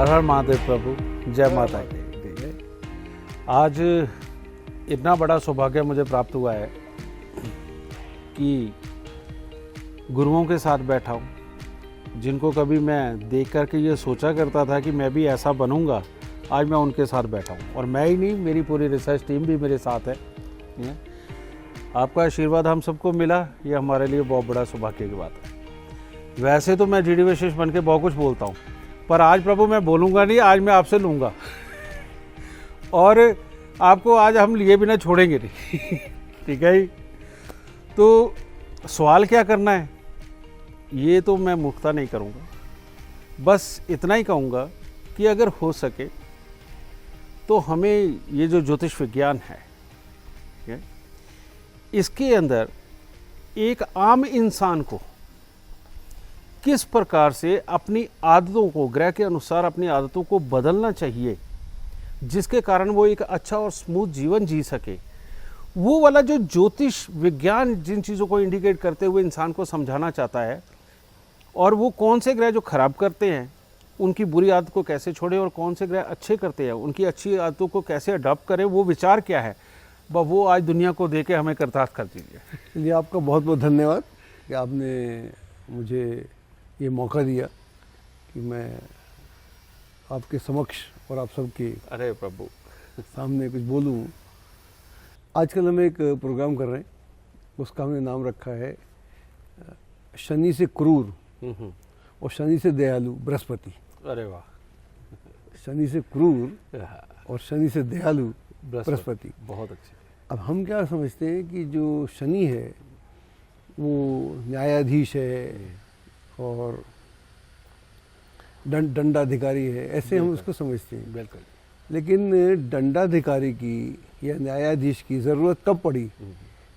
हर हर महादेव प्रभु, जय माता की। आज इतना बड़ा सौभाग्य मुझे प्राप्त हुआ है कि गुरुओं के साथ बैठा हूँ, जिनको कभी मैं देख कर के ये सोचा करता था कि मैं भी ऐसा बनूंगा, आज मैं उनके साथ बैठा हूँ। और मैं ही नहीं, मेरी पूरी रिसर्च टीम भी मेरे साथ है। आपका आशीर्वाद हम सबको मिला, ये हमारे लिए बहुत बड़ा सौभाग्य की बात है। वैसे तो मैं जीडी विशेष बन के बहुत कुछ बोलता हूँ, पर आज प्रभु मैं बोलूँगा नहीं, आज मैं आपसे लूँगा और आपको आज हम लिए बिना छोड़ेंगे नहीं। ठीक है जी। तो सवाल क्या करना है ये तो मैं मुख्ता नहीं करूँगा, बस इतना ही कहूँगा कि अगर हो सके तो हमें ये जो ज्योतिष विज्ञान है, इसके अंदर एक आम इंसान को किस प्रकार से अपनी आदतों को, ग्रह के अनुसार अपनी आदतों को बदलना चाहिए, जिसके कारण वो एक अच्छा और स्मूथ जीवन जी सके, वो वाला जो ज्योतिष विज्ञान जिन चीज़ों को इंडिकेट करते हुए इंसान को समझाना चाहता है, और वो कौन से ग्रह जो खराब करते हैं उनकी बुरी आदत को कैसे छोड़े और कौन से ग्रह अच्छे करते हैं उनकी अच्छी आदतों को कैसे अडॉप्ट करें, वो विचार क्या है, वो आज दुनिया को दे के हमें कृतार्थ कर दीजिए। चलिए, आपका बहुत बहुत धन्यवाद कि आपने मुझे ये मौका दिया कि मैं आपके समक्ष और आप सबके अरे प्रभु सामने कुछ बोलूं। आजकल हम एक प्रोग्राम कर रहे हैं, उसका हमने नाम रखा है शनि से क्रूर और शनि से दयालु बृहस्पति। अरे वाह। शनि से क्रूर और शनि से दयालु बृहस्पति, बहुत अच्छे। अब हम क्या समझते हैं कि जो शनि है वो न्यायाधीश है और दंडाधिकारी है, ऐसे हम उसको समझते हैं। बिल्कुल। लेकिन दंडाधिकारी की या न्यायाधीश की ज़रूरत कब पड़ी?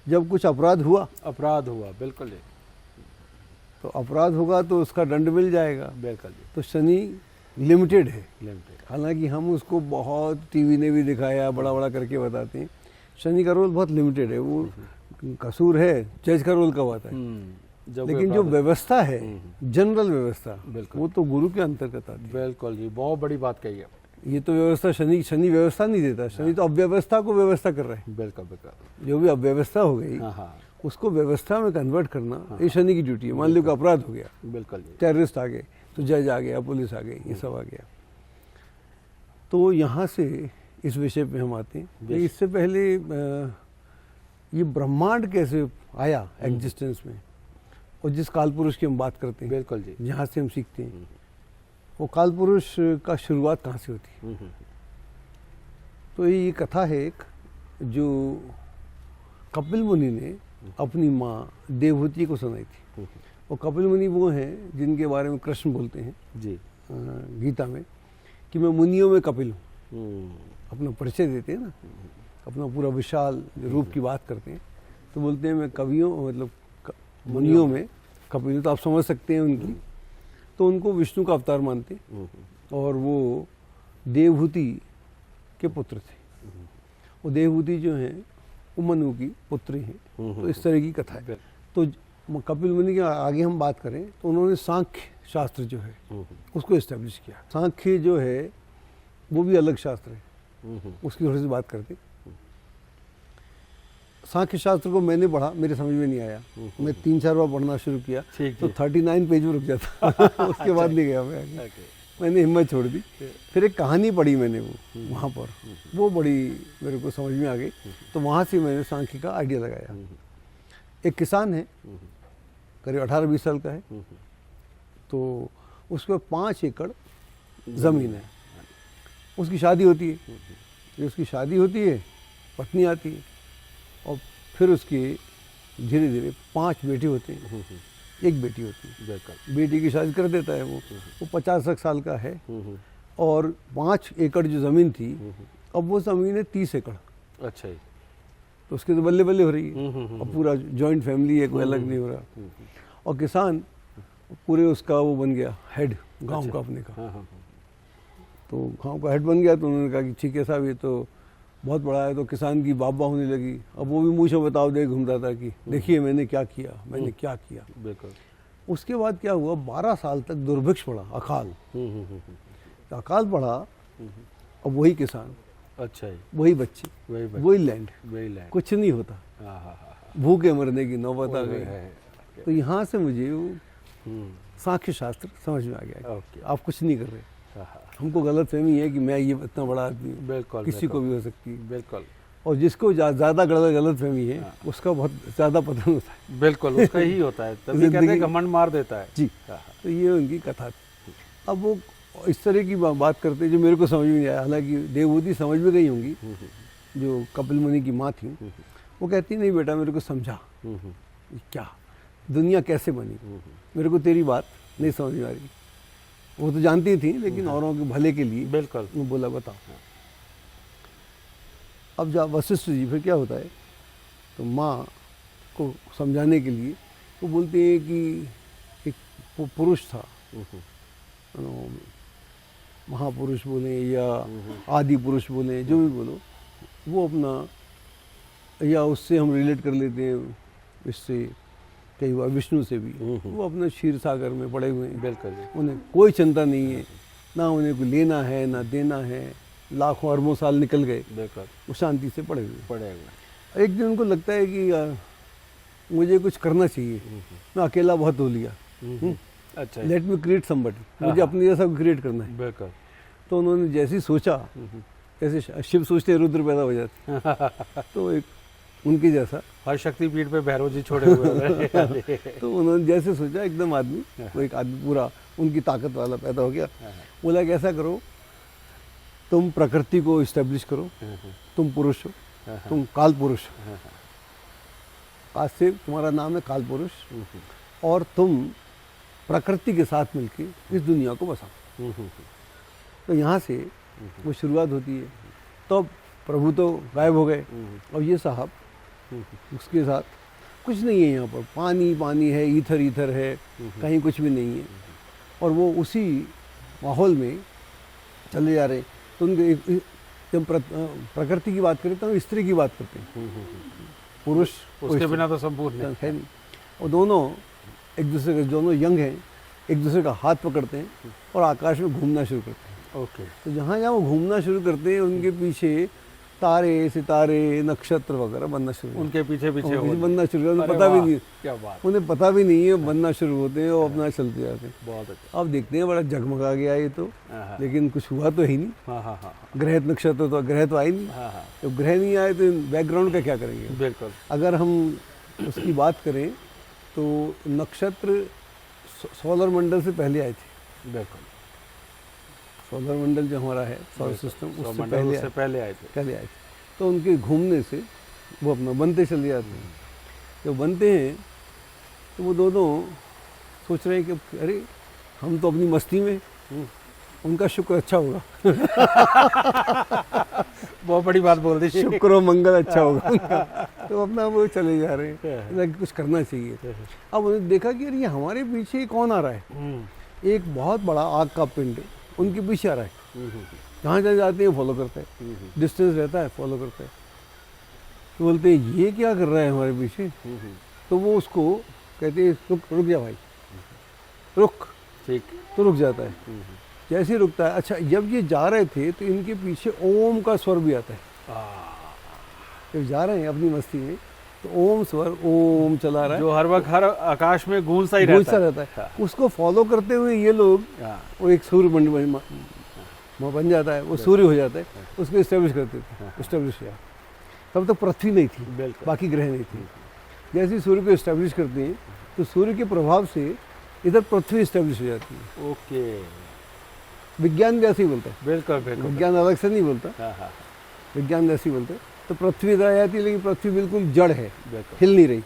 जब कुछ अपराध हुआ। बिल्कुल। तो अपराध होगा तो उसका दंड मिल जाएगा। बिल्कुल। तो शनि लिमिटेड है। हालांकि हम उसको बहुत टीवी ने भी दिखाया, बड़ा बड़ा करके बताते हैं, शनि का रोल बहुत लिमिटेड है। वो कसूर है, जज का रोल कब आता है? लेकिन जो व्यवस्था है, जनरल व्यवस्था, वो तो गुरु के अंतर्गत आती है। बिल्कुल जी, बहुत बड़ी बात कही है। ये तो व्यवस्था शनि व्यवस्था नहीं देता, शनि तो अव्यवस्था को व्यवस्था कर रहा है। बिल्कुल। जो भी अव्यवस्था हो गई उसको व्यवस्था में कन्वर्ट करना ये शनि की ड्यूटी है। मान लो कि अपराध हो गया, बिल्कुल, टेररिस्ट आ गए तो जज आ गया, पुलिस आ गई, ये सब आ गया। तो यहाँ से इस विषय पे हम आते हैं। इससे पहले ये ब्रह्मांड कैसे आया एग्जिस्टेंस में, और जिस काल पुरुष की हम बात करते हैं, बिल्कुल जी, जहाँ से हम सीखते हैं, वो काल पुरुष का शुरुआत कहाँ से होती है? तो ये कथा है एक, जो कपिल मुनि ने अपनी माँ देवहूति को सुनाई थी। और कपिल मुनि वो हैं जिनके बारे में कृष्ण बोलते हैं जी गीता में कि मैं मुनियों में कपिल हूँ। अपना परिचय देते हैं ना, अपना पूरा विशाल रूप की बात करते हैं, तो बोलते हैं मैं कवियों मतलब मुनियों में कपिल। तो आप समझ सकते हैं उनकी, तो उनको विष्णु का अवतार मानते हैं और वो देवहूति के पुत्र थे। वो देवहूति जो हैं वो मनु की पुत्री हैं। तो इस तरह की कथा है। तो कपिल मुनि के आगे हम बात करें तो उन्होंने सांख्य शास्त्र जो है उसको इस्टेब्लिश किया। सांख्य जो है वो भी अलग शास्त्र है, उसकी थोड़ी सी बात करते। सांख्य शास्त्र को मैंने पढ़ा, मेरे समझ में नहीं आया। मैं 3-4 बार पढ़ना शुरू किया तो 39 पेज में रुक जाता। उसके बाद नहीं गया मैं आगे। मैंने हिम्मत छोड़ दी। फिर एक कहानी पढ़ी मैंने वहाँ पर, वो बड़ी मेरे को समझ में आ गई। तो वहाँ से मैंने सांख्य का आइडिया लगाया। एक किसान है, करीब 18-20 साल का है, तो उसके 5 एकड़ ज़मीन है। उसकी शादी होती है। जब उसकी शादी होती है, पत्नी आती है, और फिर उसकी धीरे धीरे 5 बेटे होते हैं, एक बेटी होती है। बेटी की शादी कर देता है। वो 50 साल का है और 5 एकड़ जो ज़मीन थी, अब वो ज़मीन है 30 एकड़। अच्छा। तो उसके तो बल्ले बल्ले हो रही है। और पूरा जॉइंट फैमिली है, कोई अलग नहीं हो रहा। और किसान पूरे उसका वो बन गया हेड गांव का अपने का। तो गांव का हेड बन गया। तो उन्होंने कहा कि ठीक है साहब, ये तो बहुत बड़ा है। तो किसान की बाबा होने लगी। अब वो भी मुँह से बताओ दे घूमता था कि देखिए मैंने क्या किया, मैंने क्या किया। बिल्कुल। उसके बाद क्या हुआ, 12 साल तक दुर्भिक्ष पड़ा, अकाल। तो अकाल पड़ा, अब वही किसान, अच्छा जी, वही बच्चे, वही लैंड, कुछ नहीं होता, भूखे मरने की नौबत आ गई। तो यहाँ से मुझे वो सांख्य शास्त्र समझ में आ गया, आप कुछ नहीं कर रहे, हमको गलत फहमी है कि मैं ये इतना बड़ा आदमी हूँ, बिल्कुल, किसी को भी हो सकती है, बिल्कुल। और जिसको ज़्यादा गलत फहमी है उसका बहुत ज़्यादा पतन होता है, बिल्कुल उसका ही होता है, तभी कहते हैं घमंड मार देता है जी। तो ये उनकी कथा थी। अब वो इस तरह की बात करते हैं जो मेरे को समझ में नहीं आया, हालांकि देवहूति समझ में गई होंगी, जो कपिल मुनि की माँ थी, वो कहती नहीं बेटा मेरे को समझा क्या दुनिया कैसे बनी, मेरे को तेरी बात नहीं समझ में आ रही। वो तो जानती थी लेकिन औरों के भले के लिए बिल्कुल बोला बताओ। अब जब वशिष्ठ जी फिर क्या होता है, तो माँ को समझाने के लिए वो बोलते हैं कि एक पुरुष था, महापुरुष बोले या आदि पुरुष बोले, जो भी बोलो, वो अपना, या उससे हम रिलेट कर लेते हैं इससे कई बार विष्णु से भी, वो अपने क्षीर सागर में पड़े हुए हैं, बिल्कुल उन्हें कोई चिंता नहीं है, ना उन्हें कोई लेना है ना देना है, लाखों अरबों साल निकल गए, बिल्कुल वो शांति से पड़े हुए। एक दिन उनको लगता है कि मुझे कुछ करना चाहिए, मैं अकेला बहुत हो लिया, अच्छा लेट मी क्रिएट समबडी, मुझे अपने जैसा क्रिएट करना है, बिल्कुल। तो उन्होंने जैसे सोचा, जैसे शिव सोचते रुद्र पैदा हो जाते, तो एक उनके जैसा हर शक्तिपीठ पे भैरव जी छोड़े हुए तो उन्होंने जैसे सोचा एकदम आदमी, वो एक आदमी पूरा उनकी ताकत वाला पैदा हो गया। बोला कि ऐसा करो, तुम प्रकृति को इस्टेब्लिश करो, तुम पुरुष हो, तुम काल पुरुष हो, आज से तुम्हारा नाम है काल पुरुष, और तुम प्रकृति के साथ मिलकर इस दुनिया को बसाओ। तो यहाँ से वो शुरुआत होती है। तो प्रभु तो गायब हो गए, और ये साहब उसके साथ कुछ नहीं है, यहाँ पर पानी पानी है, ईथर ईथर है, कहीं कुछ भी नहीं है, और वो उसी माहौल में चले जा रहे। तो उनके जब प्रकृति की बात करें तो स्त्री की बात करते हैं, पुरुष उसके बिना तो संपूर्ण है नहीं। और दोनों एक दूसरे के, दोनों यंग हैं, एक दूसरे का हाथ पकड़ते हैं और आकाश में घूमना शुरू करते हैं। ओके। तो जहाँ जहाँ वो घूमना शुरू करते हैं, उनके पीछे तारे सितारे नक्षत्र वगैरह बनना शुरू, उनके पीछे बनना शुरू, उन्हें पता भी नहीं, क्या बात, उन्हें पता भी नहीं है, बनना शुरू होते हैं और अपना चलते जाते हैं। बहुत अच्छा। अब देखते हैं बड़ा जगमगा गया ये तो, लेकिन कुछ हुआ तो ही नहीं। ग्रह नक्षत्र तो ग्रह तो आए नहीं, तो ग्रह नहीं आए तो बैकग्राउंड का क्या करेंगे। बिल्कुल। अगर हम उसकी बात करें तो नक्षत्र सोलर मंडल से पहले आए थे। बिल्कुल। सोलर मंडल जो हमारा है, सोलर सिस्टम, उससे पहले आए थे। तो उनके घूमने से वो अपना बनते चले जाते हैं। जब बनते हैं तो वो दोनों सोच रहे हैं कि अरे हम तो अपनी मस्ती में, उनका शुक्र अच्छा होगा बहुत बड़ी बात बोल दी, शुक्र और मंगल अच्छा होगा उनका। तो अपना वो चले जा रहे हैं, कुछ करना चाहिए। अब उन्हें देखा कि अरे ये हमारे पीछे कौन आ रहा है, एक बहुत बड़ा आग का पिंड उनके पीछे आ रहा है, जहाँ जहाँ जाते हैं फॉलो करते हैं, डिस्टेंस रहता है फॉलो करते हैं। तो बोलते हैं ये क्या कर रहा है हमारे पीछे, तो वो उसको कहते हैं रुक जा भाई, रुक, ठीक, तो रुक जाता है। जैसे ही रुकता है, अच्छा जब ये जा रहे थे तो इनके पीछे ओम का स्वर भी आता है। जब जा रहे हैं अपनी मस्ती में तो ओम स्वर, ओम चला रहा है, जो हर वक्त हर आकाश में गूंजता ही रहता है। उसको फॉलो करते हुए ये लोग, वो एक सूर्य बन जाता है, वो सूर्य हो जाता है, उसको इस्टेब्लिश करते थे, इस्टेब्लिश किया। तब तक पृथ्वी नहीं थी, बाकी ग्रह नहीं थी। जैसे ही सूर्य को इस्टेब्लिश करते हैं तो सूर्य के प्रभाव से इधर पृथ्वी इस्टेब्लिश हो जाती है। ओके। विज्ञान भी ऐसे ही बोलता है। बिल्कुल। विज्ञान अलग से नहीं बोलता, विज्ञान ऐसे ही बोलते हैं। तो पृथ्वी इधर आ जाती है, लेकिन पृथ्वी बिल्कुल जड़ है, हिल नहीं रही,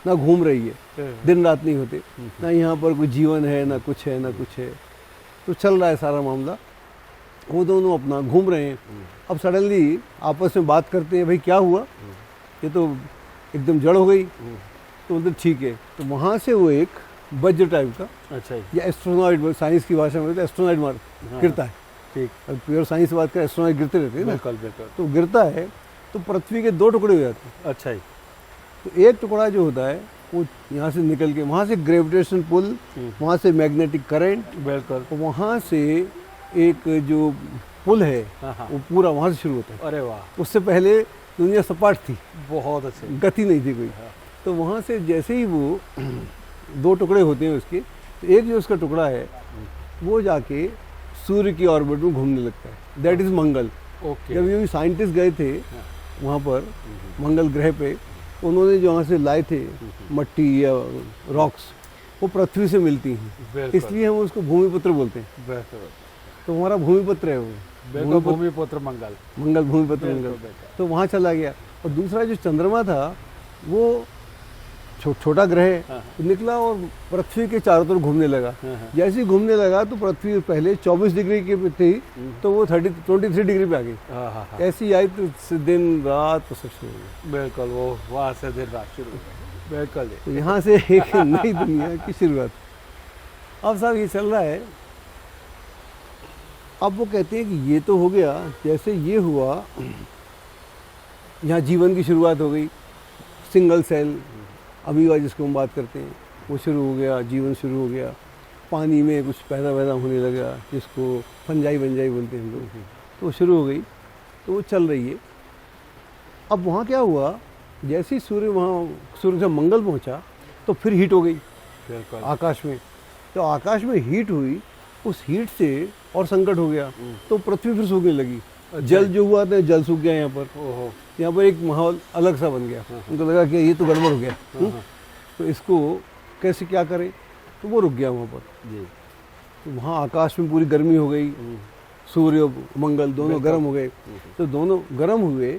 ना घूम रही है, दिन रात नहीं होते, ना यहाँ पर कोई जीवन है, ना कुछ है, ना कुछ है। तो चल रहा है सारा मामला, वो दोनों अपना घूम रहे हैं। अब सडनली आपस में बात करते हैं, भाई क्या हुआ, ये तो एकदम जड़ हो गई। तो मतलब ठीक है। तो वहाँ से वो एक वज्र टाइप का, अच्छा, या एस्ट्रोनॉइड, साइंस की भाषा में तो एस्ट्रोनॉइड मार गिरता है। ठीक, अब प्योर साइंस की बात करें, एस्ट्रोनॉइड गिरते रहते हैं ना, तो गिरता है तो पृथ्वी के 2 टुकड़े हो जाते हैं। अच्छा ही। तो एक टुकड़ा जो होता है वो यहाँ से निकल के, वहाँ से ग्रेविटेशन पुल, वहाँ से मैग्नेटिक करंट, बिल्कुल, वहाँ से एक जो पुल है हाँ, हाँ। वो पूरा वहाँ से शुरू होता है। अरे वाह, उससे पहले दुनिया सपाट थी, बहुत अच्छे। गति नहीं थी कोई। हाँ। तो वहाँ से जैसे ही वो दो टुकड़े होते हैं उसके, तो एक जो उसका टुकड़ा है वो जाके सूर्य की ऑर्बिट में घूमने लगता है, दैट इज़ मंगल। ओके। जब ये साइंटिस्ट गए थे वहाँ पर मंगल ग्रह पे, उन्होंने जो वहाँ से लाए थे मट्टी या रॉक्स, वो पृथ्वी से मिलती हैं, बिल्कुल। इसलिए हम उसको भूमिपुत्र बोलते हैं। बिल्कुल तो हमारा भूमिपुत्र है वो, बिल्कुल, भूमिपुत्र मंगल। मंगल भूमिपुत्र बिल्कुल, मंगल। बिल्कुल। तो वहाँ चला गया। और दूसरा जो चंद्रमा था वो छोटा ग्रह हाँ। निकला और पृथ्वी के चारों तरफ घूमने लगा। हाँ, हाँ। जैसे ही घूमने लगा तो पृथ्वी पहले 24 डिग्री की पे थी, तो वो 23 डिग्री पे आ गई। हाँ, हाँ, हाँ। ऐसी आई तो इससे दिन रात तो सब शुरू हो गया। बिल्कुल, वो वहाँ से दिन रात शुरू हो गई। बिल्कुल जी। तो यहाँ से एक नई दुनिया की शुरुआत। अब साहब ये चल रहा है। अब वो कहते हैं कि ये तो हो गया, जैसे ये हुआ यहाँ जीवन की शुरुआत हो गई। सिंगल सेल अमीबा जिसको हम बात करते हैं वो शुरू हो गया, जीवन शुरू हो गया। पानी में कुछ पैदा होने लगा जिसको फंजाई बंजाई बोलते हैं हम लोग, तो वो शुरू हो गई, तो वो चल रही है। अब वहाँ क्या हुआ, जैसे ही सूर्य जब मंगल पहुँचा तो फिर हीट हो गई बिल्कुल। आकाश में। तो आकाश में हीट हुई, उस हीट से और संकट हो गया, तो पृथ्वी फिर सूखने लगी। जल जो हुआ था जल सूख गया यहाँ पर। ओहो। यहाँ पर एक माहौल अलग सा बन गया। उनको लगा कि ये तो गड़बड़ हो गया, तो इसको कैसे क्या करें, तो वो रुक गया वहाँ पर जी। तो वहाँ आकाश में पूरी गर्मी हो गई। सूर्य और मंगल दोनों गर्म हो गए। तो दोनों गर्म हुए,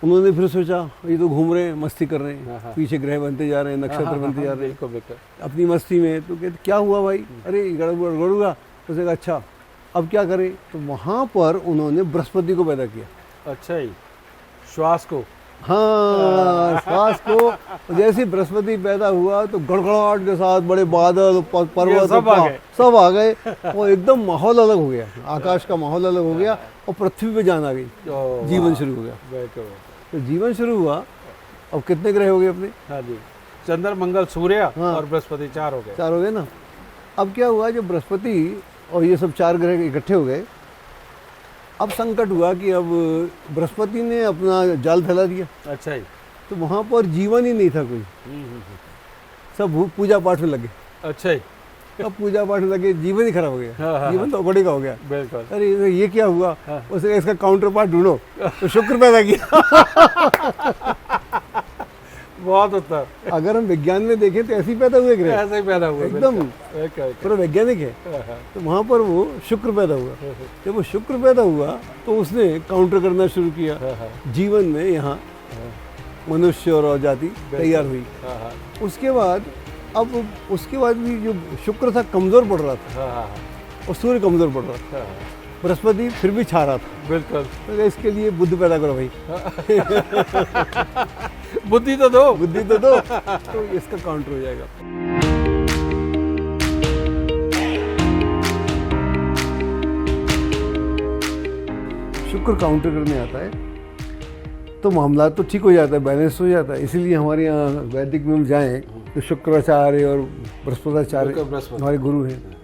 उन्होंने फिर सोचा ये तो घूम रहे हैं, मस्ती कर रहे हैं, पीछे ग्रह बनते जा रहे हैं, नक्षत्र बनते जा रहे हैं अपनी मस्ती में। तो कहते क्या हुआ भाई, अरे गड़बड़ गड़ूगा। तो उसने कहा अच्छा अब क्या करें, तो वहाँ पर उन्होंने बृहस्पति को पैदा किया। अच्छा ही, श्वास को। हाँ, श्वास को। जैसे बृहस्पति पैदा हुआ तो गड़गड़ाहट के साथ बड़े बादल, पर्वत सब आ गए और एकदम माहौल अलग हो गया, आकाश का माहौल अलग हो गया और पृथ्वी पे जान आ गई, जीवन शुरू हो गया। तो जीवन शुरू हुआ। अब कितने ग्रह हो गए अपने? हाँ जी, चंद्र मंगल सूर्य और बृहस्पति 4 हो गए। 4 हो गए ना। अब क्या हुआ, जब बृहस्पति और ये सब 4 ग्रह इकट्ठे हो गए, अब संकट हुआ कि अब बृहस्पति ने अपना जाल फैला दिया। अच्छा ही। तो वहाँ पर जीवन ही नहीं था कोई, सब पूजा पाठ में लगे। अच्छा ही। अब पूजा पाठ में लगे, जीवन ही खराब हो गया। जीवन तो बड़े का हो गया। बिल्कुल। अरे ये क्या हुआ, उसने इसका काउंटर पार्ट ढूंढो, तो शुक्र पैदा किया। बहुत उत्तर। अगर हम विज्ञान में देखें तो ऐसे ही पैदा हुए ग्रह, ऐसे ही पैदा हुए, एकदम पूरा वैज्ञानिक है। तो वहाँ पर वो शुक्र पैदा हुआ। जब वो शुक्र पैदा हुआ तो उसने काउंटर करना शुरू किया। जीवन में यहाँ मनुष्य और जाति तैयार हुई। उसके बाद भी जो शुक्र था कमजोर पड़ रहा था और सूर्य कमजोर पड़ रहा था, बृहस्पति फिर भी छा रहा था। बिल्कुल। तो इसके लिए बुद्ध पैदा करो भाई। बुद्धि तो दो, बुद्धि तो दो, तो इसका काउंटर हो जाएगा। शुक्र काउंटर करने आता है तो मामला तो ठीक हो जाता है, बैलेंस हो जाता है। इसीलिए हमारे यहाँ वैदिक में हम जाएं तो शुक्राचार्य और बृहस्पताचार्य हमारे गुरु हैं।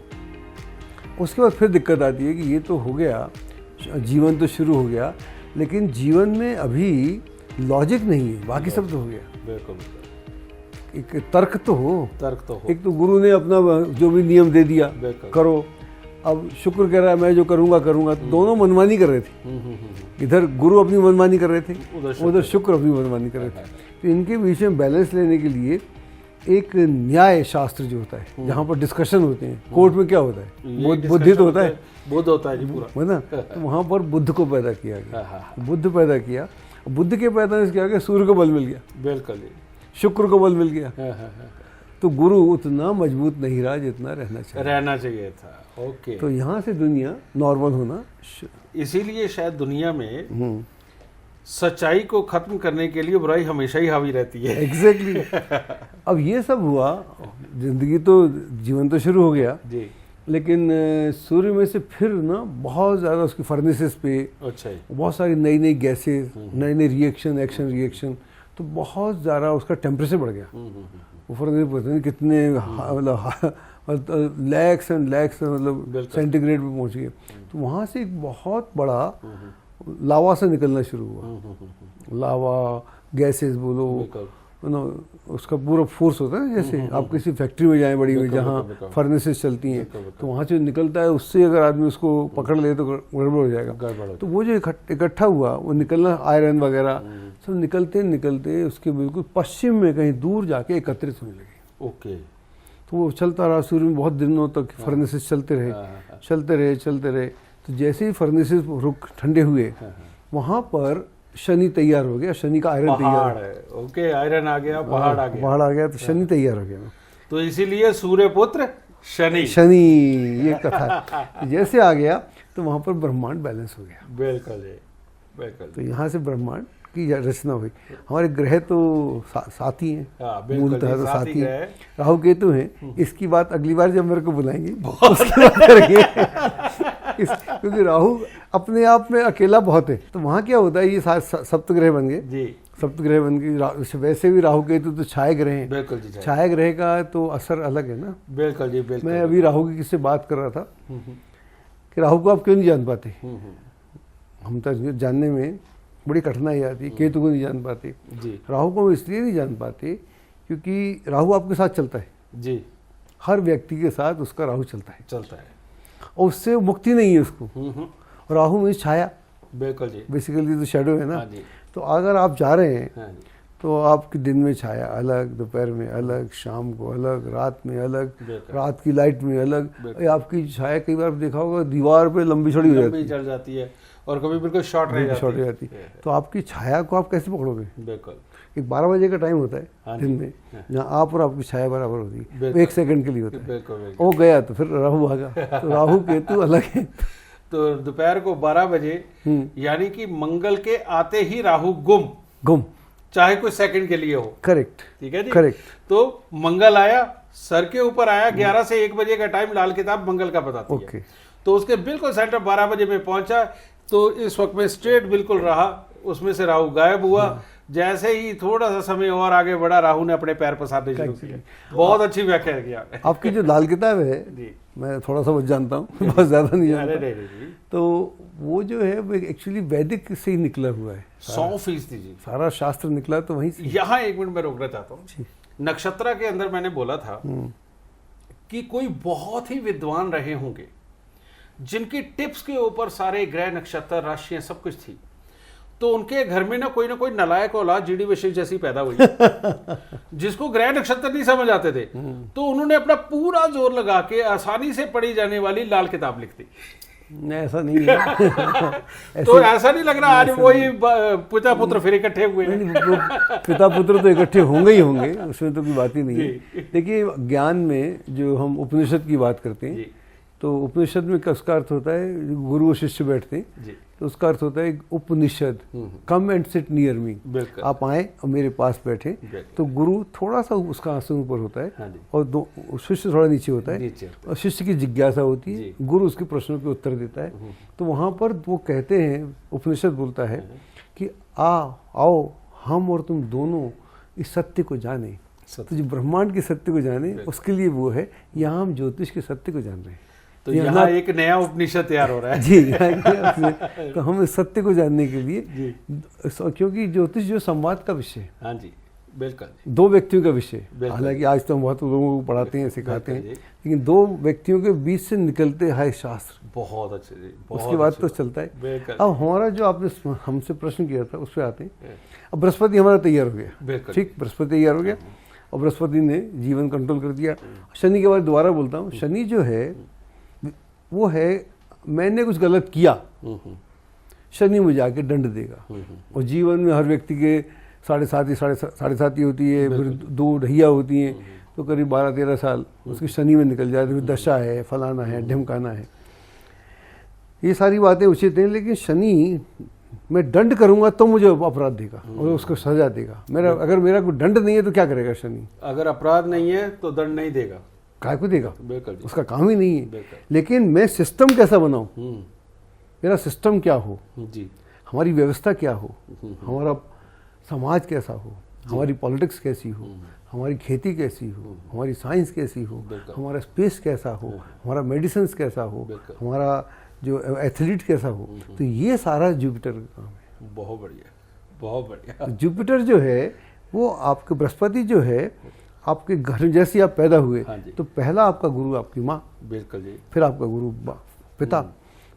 उसके बाद फिर दिक्कत आती है कि ये तो हो गया, जीवन तो शुरू हो गया, लेकिन जीवन में अभी लॉजिक नहीं है, बाकी सब तो हो गया। बिल्कुल। एक तर्क तो हो। एक तो गुरु ने अपना जो भी नियम दे दिया करो। अब शुक्र कह रहा है मैं जो करूँगा, तो दोनों मनमानी कर रहे थे। इधर गुरु अपनी मनमानी कर रहे थे, उधर शुक्र अपनी मनमानी कर रहे थे। तो इनके बीच में बैलेंस लेने के लिए एक न्याय शास्त्र जो होता है, जहाँ पर डिस्कशन होते हैं, कोर्ट में क्या होता है, बुद्धि तो होता है, बुद्ध होता है जी पूरा, है ना। तो वहाँ पर बुद्ध को पैदा किया गया। बुद्ध पैदा किया, बुद्ध के पैदा से क्या गया, सूर्य को बल मिल गया। बिल्कुल। शुक्र शुक्र को बल मिल गया। तो गुरु उतना मजबूत नहीं रहा जितना रहना चाहिए था। ओके। तो यहाँ से दुनिया नॉर्मल होना, इसीलिए शायद दुनिया में सच्चाई को खत्म करने के लिए बुराई हमेशा ही हावी रहती है। एग्जैक्टली। अब ये सब हुआ, जिंदगी तो जीवन तो शुरू हो गया जी, लेकिन सूर्य में से फिर ना बहुत ज़्यादा उसकी फर्नेसेस पे अच्छा बहुत सारी नई नई गैसेज, नए नए रिएक्शन, एक्शन रिएक्शन, तो बहुत ज़्यादा उसका टेम्परेचर बढ़ गया। वो फर्नेस पता नहीं कितने मतलब लैक्स एंड लैक्स मतलब सेंटीग्रेड पे पहुंच गए। तो वहाँ से एक बहुत बड़ा लावा से निकलना शुरू हुआ। लावा, गैसेस बोलो, उसका पूरा फोर्स होता है। जैसे आप किसी फैक्ट्री में जाएं बड़ी हुई जहाँ फर्नेसेस चलती हैं, तो वहाँ से निकलता है, उससे अगर आदमी उसको पकड़ ले तो गड़बड़ हो जाएगा। तो वो जो इकट्ठा हुआ वो निकलना, आयरन वगैरह सब निकलते निकलते उसके बिल्कुल पश्चिम में कहीं दूर जाके एकत्रित होने लगे। ओके। तो वो चलता रहा, सूर्य में बहुत दिनों तक फर्नेसेस चलते रहे, चलते रहे, चलते रहे। तो जैसे ही फर्नेसेस रुक ठंडे हुए, वहाँ पर शनि तैयार हो गया, शनि का आयरन तैयार है। ओके, आयरन आ गया, पहाड़ आ गया, पहाड़ आ गया, तो शनि तैयार हो गया। तो इसीलिए सूर्यपुत्र शनि, शनि ये कथा है। जैसे आ गया तो वहाँ पर ब्रह्मांड बैलेंस हो गया। बिल्कुल बिल्कुल। तो यहाँ से ब्रह्मांड की रचना हुई। हमारे ग्रह तो साथी हैं, मूलतः तो साथी हैं, राहु केतु हैं। इसकी बात अगली बार जब मेरे को बुलाएंगे उसकी बात करेंगे। क्योंकि राहु अपने आप में अकेला बहुत है। तो वहाँ क्या होता है, ये सप्तग्रह बन गए जी, सप्तग्रह बन गए। वैसे भी राहु केतु तो छाया ग्रह हैं। बिल्कुल जी, छाया ग्रह का तो असर अलग है ना। बिल्कुल जी, बिल्कुल। मैं अभी राहु की किससे बात कर रहा था कि राहु को आप क्यों नहीं जान पाते। हम तो जानने में बड़ी कठिनाई आती है, केतु को नहीं जान पाते जी। राहु को इसलिए नहीं जान पाते क्योंकि राहु आपके साथ चलता है जी, हर व्यक्ति के साथ उसका राहु चलता है और उससे मुक्ति नहीं है उसको। और राहु में छाया, बिल्कुल जी, बेसिकली तो शेडो है ना। तो अगर आप जा रहे हैं तो आपके दिन में छाया अलग, दोपहर में अलग, शाम को अलग, रात में अलग, रात की लाइट में अलग। आपकी छाया कई बार देखा होगा दीवार पे लंबी चढ़ी हो जाती है और कभी बिल्कुल शॉर्ट रह जाती है। तो आपकी छाया को आप कैसे पकड़ोगे। बिल्कुल। एक 12 बजे का टाइम होता है दिन में, जहाँ आप और आपकी छाया बराबर होती है, 1 सेकंड के लिए होता है। वो गया तो फिर राहु आ गया। तो राहु केतु अलग है। तो दोपहर को 12 बजे यानी कि मंगल के आते ही राहु गुम, चाहे कुछ सेकंड के लिए हो। करेक्ट, ठीक है जी, करेक्ट। तो मंगल आया, सर के ऊपर आया, 11 से 1 बजे का टाइम लाल किताब मंगल का बताती है। तो उसके बिल्कुल सेंटर 12 बजे में पहुंचा, तो इस वक्त में स्ट्रेट बिल्कुल रहा, उसमें से राहु गायब हुआ। जैसे ही थोड़ा सा समय और आगे बढ़ा, राहु ने अपने पैर पसारने शुरू किया। बहुत अच्छी व्याख्या किया आपकी जो लाल किताब है जी। मैं थोड़ा सा बहुत जानता हूँ, बहुत ज्यादा नहीं जानता। तो वो जो है वो एक्चुअली वैदिक से ही निकला हुआ है, 100% जी। सारा शास्त्र निकला तो वहीं से। यहाँ 1 मिनट में रोकना चाहता हूँ। नक्षत्र के अंदर मैंने बोला था कि कोई बहुत ही विद्वान रहे होंगे जिनकी टिप्स के ऊपर सारे ग्रह, नक्षत्र, राशियां सब कुछ थी। तो उनके घर में ना कोई नलायक औलाद जीडी विशेष जैसी पैदा हुई जिसको ग्रह नक्षत्र नहीं समझ आते थे। तो उन्होंने अपना पूरा जोर लगा के आसानी से पढ़ी जाने वाली लाल किताब लिख दी। ऐसा नहीं है। तो ऐसा नहीं लग रहा आज वही पिता पुत्र फिर इकट्ठे हुए पिता पुत्र तो इकट्ठे होंगे ही होंगे, उसमें तो कोई बात ही नहीं है। देखिए ज्ञान में जो हम उपनिषद की बात करते हैं, तो उपनिषद में उसका अर्थ होता है, गुरु और शिष्य बैठते हैं तो उसका अर्थ होता है Upanishad, come and sit near me. आप आए और मेरे पास बैठे। तो गुरु थोड़ा सा उसका आसन ऊपर होता है और शिष्य थोड़ा नीचे होता है, और शिष्य की जिज्ञासा होती है, गुरु उसके प्रश्नों के उत्तर देता है। तो वहाँ पर वो कहते हैं, उपनिषद बोलता है कि आओ हम और तुम दोनों इस सत्य को जाने। तो जो ब्रह्मांड के सत्य को जाने, उसके लिए वो है। यहाँ हम ज्योतिष के सत्य को जान रहे हैं। तो यहाँ एक नया उपनिषद तैयार हो रहा है जी। तो हम इस सत्य को जानने के लिए, क्योंकि ज्योतिष जो संवाद का विषय है। हाँ जी, बिल्कुल। 2 व्यक्तियों का विषय। हालांकि आज तो हम बहुत लोगों को पढ़ाते हैं, सिखाते हैं, लेकिन 2 व्यक्तियों के बीच से निकलते है शास्त्र। बहुत अच्छे जी, उसके बाद तो चलता है। अब हमारा जो आपने हमसे प्रश्न किया था उस पर आते हैं। अब बृहस्पति हमारा तैयार हो गया, ठीक, बृहस्पति तैयार हो गया और बृहस्पति ने जीवन कंट्रोल कर दिया। शनि के बाद दोबारा बोलता हूँ, शनि जो है वो है मैंने कुछ गलत किया, शनि मुझे आके दंड देगा। और जीवन में हर व्यक्ति के 7.5 होती है, फिर 2 ढैया होती हैं, तो करीब 12-13 साल उसकी शनि में निकल जाते, फिर दशा है, फलाना है, ढिमकाना है। ये सारी बातें उचित हैं, लेकिन शनि मैं दंड करूंगा तो मुझे अपराध देगा और उसको सजा देगा। अगर मेरा कोई दंड नहीं है तो क्या करेगा शनि। अगर अपराध नहीं है तो दंड नहीं देगा, काय को देगा, उसका काम ही नहीं है। लेकिन मैं सिस्टम कैसा बनाऊं, मेरा सिस्टम क्या हो जी, हमारी व्यवस्था क्या हो, हमारा समाज कैसा हो, हमारी पॉलिटिक्स कैसी हो, हमारी खेती कैसी हो, हमारी साइंस कैसी हो, हमारा स्पेस कैसा हो, हमारा मेडिसिन कैसा हो, हमारा जो एथलीट कैसा हो, तो ये सारा जुपिटर का काम है। बहुत बढ़िया, बहुत बढ़िया। तो जुपिटर जो है वो आपके बृहस्पति जो है आपके घर जैसे आप पैदा हुए तो पहला आपका गुरु आपकी माँ, बिल्कुल जी, फिर आपका गुरु पिता,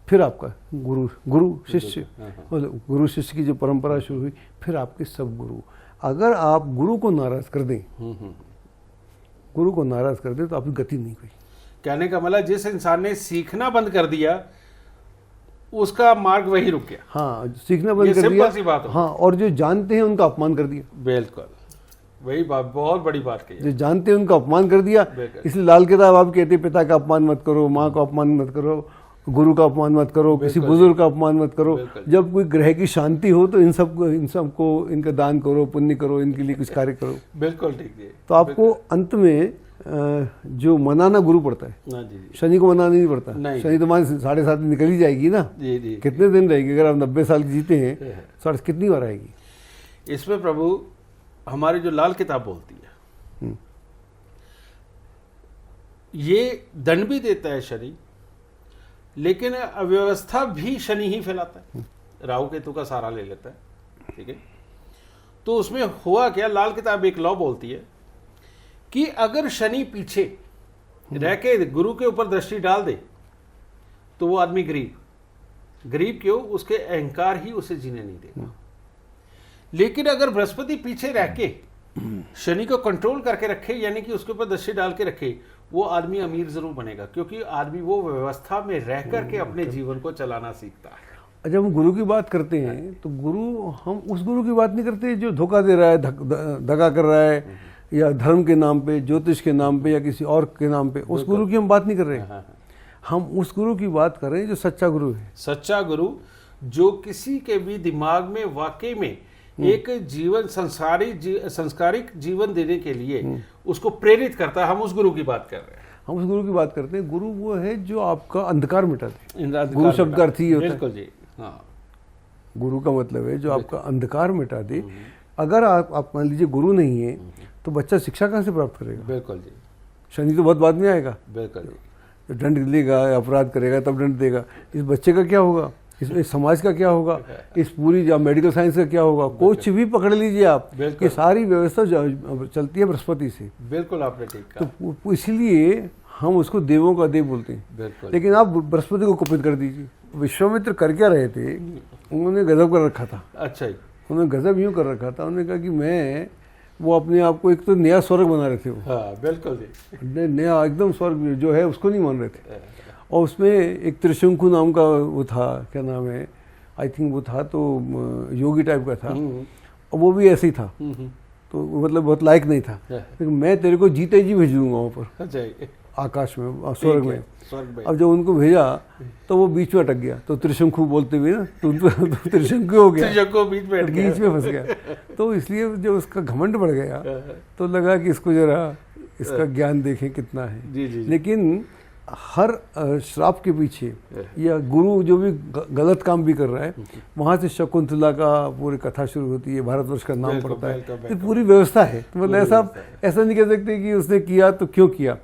फिर आपका गुरु शिष्य, मतलब गुरु शिष्य की जो परंपरा शुरू हुई, फिर आपके सब गुरु। अगर आप गुरु को नाराज कर दें, गुरु को नाराज कर दें तो आपकी गति नहीं हुई। कहने का मतलब जिस इंसान ने सीखना बंद कर दिया उसका मार्ग वही रुक गया। हाँ, सीखना बंद कर दिया। सी बात हाँ, और जो जानते हैं उनका अपमान कर दिया। बिल्कुल वही बात, बहुत बड़ी बात कही। जो जानते हैं उनका अपमान कर दिया। इसलिए लाल किताब आप कहते हैं पिता का अपमान मत करो, माँ का अपमान मत करो, गुरु का अपमान मत करो, किसी बुजुर्ग का अपमान मत करो। जब कोई ग्रह की शांति हो तो इन सबको इनका दान करो, पुण्य करो, इनके लिए कुछ कार्य करो। बिल्कुल ठीक है। तो आपको अंत में जो मनाना गुरु पड़ता है, शनि को मनाना नहीं पड़ता। शनि तो मान 7.5 निकल ही जाएगी ना, कितने दिन रहेगी? अगर आप 90 साल जीते हैं 60 कितनी बार आएगी? इसमें प्रभु हमारी जो लाल किताब बोलती है, ये दंड भी देता है शनि, लेकिन अव्यवस्था भी शनि ही फैलाता है, राहु केतु का सहारा ले लेता है। ठीक है, तो उसमें हुआ क्या, लाल किताब एक लॉ बोलती है कि अगर शनि पीछे रह के गुरु के ऊपर दृष्टि डाल दे तो वो आदमी गरीब क्यों, उसके अहंकार ही उसे जीने नहीं देगा। लेकिन अगर बृहस्पति पीछे रह के शनि को कंट्रोल करके रखे, यानी कि उसके ऊपर दृष्टि डाल के रखे, वो आदमी अमीर जरूर बनेगा, क्योंकि आदमी वो व्यवस्था में रह करके अपने जीवन को चलाना सीखता है। जब हम गुरु की बात करते हैं तो गुरु, हम उस गुरु की बात नहीं करते जो धोखा दे रहा है, दगा कर रहा है, या धर्म के नाम पे, ज्योतिष के नाम पे, या किसी और के नाम पे। उस गुरु की हम बात नहीं कर रहे। हम उस गुरु की बात कर रहे हैं जो सच्चा गुरु है। सच्चा गुरु जो किसी के भी दिमाग में वाकई में एक जीवन संस्कारिक जीवन देने के लिए उसको प्रेरित करता है, हम उस गुरु की बात कर रहे हैं। हम उस गुरु की बात करते हैं। गुरु वो है जो आपका अंधकार मिटा दे। गुरु शब्द का अर्थ ही होता है। बिल्कुल जी, हाँ। गुरु का मतलब है जो आपका अंधकार मिटा दे। अगर आप मान लीजिए गुरु नहीं है तो बच्चा शिक्षा कहाँ से प्राप्त करेगा? बिल्कुल जी। शनि तो बहुत बाद में आएगा। बिल्कुल जी। दंड लेगा, अपराध करेगा तब दंड देगा। इस बच्चे का क्या होगा? इस समाज का क्या होगा? इस पूरी मेडिकल साइंस का क्या होगा? कुछ भी पकड़ लीजिए आप, ये सारी व्यवस्था चलती है बृहस्पति से। बिल्कुल, आपने ठीक कहा। तो इसलिए हम उसको देवों का देव बोलते हैं। लेकिन आप बृहस्पति को कुपित कर दीजिए। विश्वामित्र कर क्या रहे थे? उन्होंने गजब कर रखा था। अच्छा जी। उन्होंने गजब यूँ कर रखा था, उन्होंने कहा कि मैं, वो अपने आप को एक तो नया स्वर्ग बना रहे थे वो। हाँ, बिल्कुल जी। नया एकदम स्वर्ग जो है उसको नहीं मान रहे थे। और उसमें एक त्रिशंकु नाम का वो था, क्या नाम है, आई थिंक वो था तो योगी टाइप का था, और वो भी ऐसे ही था। तो मतलब बहुत लायक नहीं था। लेकिन मैं तेरे को जीते जी भेज दूंगा वहाँ पर आकाश में, स्वर्ग में। अब जब उनको भेजा तो वो बीच में अटक गया। तो त्रिशंकु बोलते हुए ना, तो त्रिशंकु हो गया, बीच में फंस गया। तो इसलिए जब उसका घमंड बढ़ गया तो लगा कि इसको जरा, इसका ज्ञान देखें कितना है। लेकिन हर श्राप के पीछे या गुरु जो भी गलत काम भी कर रहा है, वहाँ से शकुंतला का पूरी कथा शुरू होती है, भारतवर्ष का नाम पड़ता है। तो पूरी व्यवस्था है। तो मतलब ऐसा नहीं कह सकते कि उसने किया तो क्यों किया।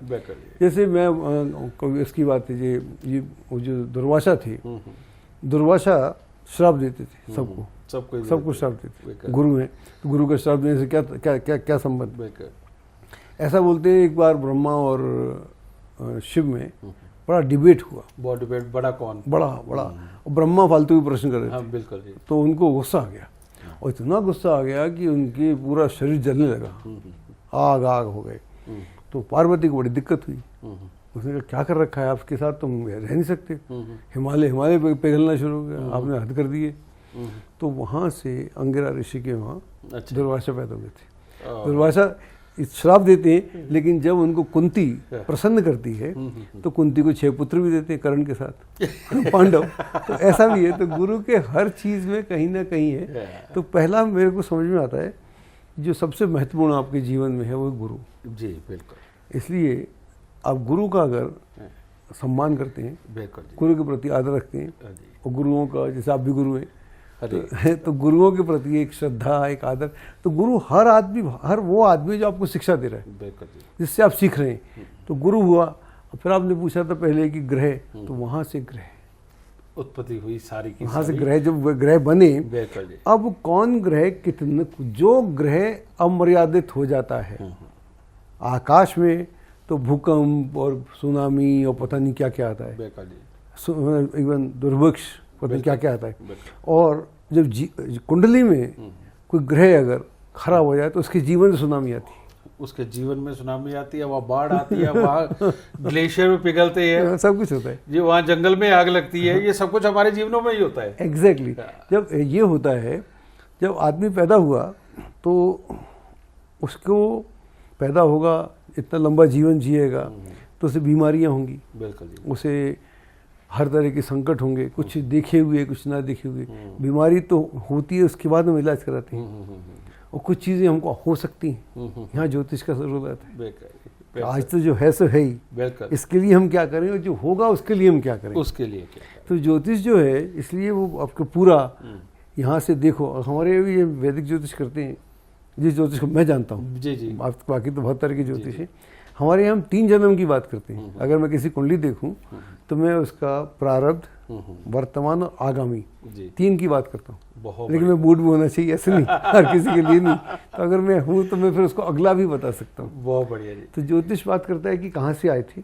जैसे मैं इसकी बात है, ये जो दुर्वासा थे, दुर्वासा श्राप देते थे सबको श्राप देते थे। गुरु है तो गुरु का श्राप देने से क्या क्या क्या क्या संबंध? ऐसा बोलते हैं एक बार ब्रह्मा और शिव में बड़ा डिबेट हुआ। बहुत डिबेट, बड़ा कौन बड़ा और ब्रह्मा फालतू के प्रश्न कर रहे थे। हाँ, बिल्कुल जी। तो उनको गुस्सा आ गया, और इतना गुस्सा आ गया कि उनके पूरा शरीर जलने लगा, आग हो गए। तो पार्वती को बड़ी दिक्कत हुई। उसने कहा क्या कर रखा है आपके साथ, तुम रह नहीं सकते। हिमालय पे पिघलना शुरू हो गया, आपने हद कर दिए। तो वहाँ से अंगिरा ऋषि के वहाँ दुर्वासा पैदा हुए थे। दुर्वासा श्राप देते हैं, लेकिन जब उनको कुंती प्रसन्न करती है तो कुंती को 6 पुत्र भी देते हैं कर्ण के साथ, पांडव। तो ऐसा भी है। तो गुरु के हर चीज़ में कहीं ना कहीं है। तो पहला मेरे को समझ में आता है जो सबसे महत्वपूर्ण आपके जीवन में है वो गुरु जी। बिल्कुल। इसलिए आप गुरु का अगर सम्मान करते हैं, गुरु के प्रति आदर रखते हैं, और गुरुओं का, जैसे आप भी गुरु हैं, तो गुरुओं के प्रति एक श्रद्धा, एक आदर। तो गुरु हर आदमी, हर वो आदमी जो आपको शिक्षा दे रहा है, जिससे आप सीख रहे हैं, तो गुरु हुआ। फिर आपने पूछा था पहले कि ग्रह, तो वहां से ग्रह उत्पत्ति हुई सारी की, वहां से ग्रह, जब ग्रह बने, अब कौन ग्रह कितने, जो ग्रह अमर्यादित हो जाता है आकाश में, तो भूकंप और सुनामी और पता नहीं क्या क्या आता है, इवन दुर्भिक्ष, पता नहीं क्या क्या आता है। और जब कुंडली में कोई ग्रह अगर खराब हो जाए तो उसके जीवन में सुनामी आती है, उसके जीवन में सुनामी आती है, वहाँ बाढ़ आती है, वहाँ ग्लेशियर में पिघलते हैं, सब कुछ होता है जी, वहाँ जंगल में आग लगती है, ये सब कुछ हमारे जीवनों में ही होता है। एग्जैक्टली। जब ये होता है, जब आदमी पैदा हुआ तो उसको पैदा होगा, इतना लंबा जीवन जिएगा, तो उसे बीमारियां होंगी, बिल्कुल, उसे हर तरह के संकट होंगे, कुछ देखे हुए, कुछ ना देखे हुए। बीमारी तो होती है, उसके बाद हम इलाज कराते हैं, और कुछ चीज़ें हमको हो सकती हैं, यहाँ ज्योतिष का जरूरत है। आज तो जो है सो है ही, इसके लिए हम क्या करें, और जो होगा उसके लिए हम क्या करें, उसके लिए क्या। तो ज्योतिष जो है, इसलिए वो आपको पूरा यहाँ से देखो। हमारे भी ये वैदिक ज्योतिष करते हैं, जिस ज्योतिष को मैं जानता हूँ, जी जी, बाकी तो बहुत तरह के ज्योतिष है। हमारे यहाँ हम 3 जन्म की बात करते हैं। अगर मैं किसी कुंडली देखूं तो मैं उसका प्रारब्ध, वर्तमान और आगामी 3 की बात करता हूँ। लेकिन मैं मूड भी होना चाहिए, ऐसे नहीं, हर किसी के लिए नहीं। तो अगर मैं हूँ तो मैं फिर उसको अगला भी बता सकता हूँ। बहुत बढ़िया जी। तो ज्योतिष बात करता है कि कहाँ से आए थे,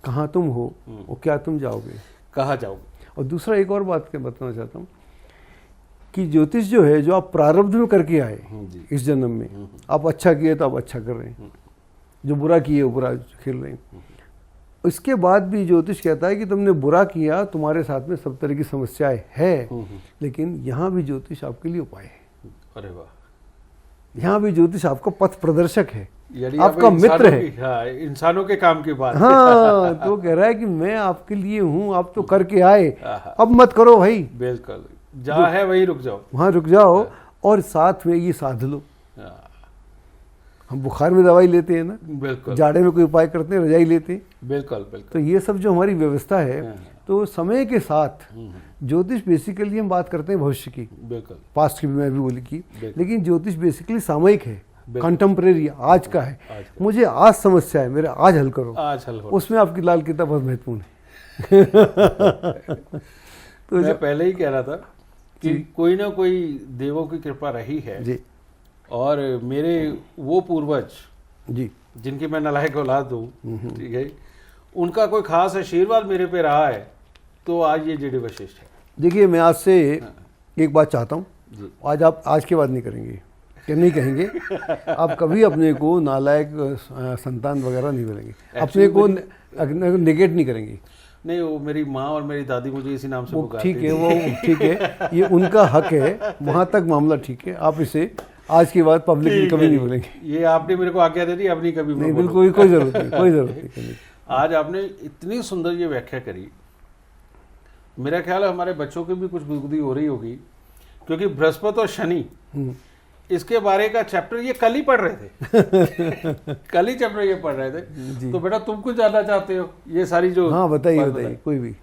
कहाँ तुम हो, और क्या तुम जाओगे, कहाँ जाओगे। और दूसरा एक और बात बताना चाहता हूँ कि ज्योतिष जो है, जो आप प्रारब्ध में करके आए इस जन्म में, आप अच्छा किए तो आप अच्छा कर रहे हैं, जो बुरा किए वो बुरा खेल रहे हैं। इसके बाद भी ज्योतिष कहता है कि तुमने बुरा किया, तुम्हारे साथ में सब तरह की समस्याएं हैं, लेकिन यहाँ भी ज्योतिष आपके लिए उपाय है। अरे वाह, यहाँ भी ज्योतिष आपका पथ प्रदर्शक है, आपका मित्र है। हाँ, इंसानों के काम की बात। हाँ, तो कह रहा है कि मैं आपके लिए हूँ, आप तो करके आए, अब मत करो भाई। बिल्कुल, जहाँ है वहीं रुक जाओ, वहाँ रुक जाओ, और साथ में ये साध लो। हम बुखार में दवाई लेते हैं ना, बिल्कुल, जाड़े में कोई उपाय करते हैं, रजाई लेते हैं, बिल्कुल बिल्कुल। तो ये सब जो हमारी व्यवस्था है, तो समय के साथ ज्योतिष बेसिकली हम बात करते हैं भविष्य की, बिल्कुल, पास्ट की भी मैं भी बोली की, लेकिन ज्योतिष बेसिकली सामयिक है, कंटेम्परेरी, आज का है। मुझे आज समस्या है, मेरे आज हल करो, आज हल हो, उसमें आपकी लाल किताब बहुत महत्वपूर्ण है। तो मैं पहले ही कह रहा था कि कोई ना कोई देवों की कृपा रही है जी, और मेरे वो पूर्वज जी, जिनकी मैं नालायक औलाद हूँ, ठीक है, उनका कोई खास आशीर्वाद मेरे पे रहा है, तो आज ये जेडी वशिष्ठ है। देखिए, मैं आज से एक बात चाहता हूँ, आज आप आज के बाद नहीं करेंगे, क्या नहीं कहेंगे, आप कभी अपने को नालायक संतान वगैरह नहीं बोलेंगे, अपने को नेगेट नहीं करेंगे। नहीं, वो मेरी माँ और मेरी दादी मुझे इसी नाम से पुकारती थी। ठीक है, वो ठीक है, ये उनका हक है, वहाँ तक मामला ठीक है। आप इसे आज के बाद पब्लिक कभी नहीं बोलेंगे। ये आपने मेरे को आज्ञा दे दी, अब नहीं कभी नहीं, बिल्कुल कोई जरूरत नहीं, कोई जरूरत नहीं। आज आपने इतनी सुंदर ये व्याख्या करी, मेरा ख्याल है हमारे बच्चों की भी कुछ गुदगुदी हो रही होगी, क्योंकि बृहस्पति और शनि, इसके बारे का चैप्टर ये कल ही पढ़ रहे थे। कल ही चैप्टर ये पढ़ रहे थे। तो बेटा तुम कुछ जानना चाहते हो ये सारी जो। हाँ, बताइए बताइए, कोई भी।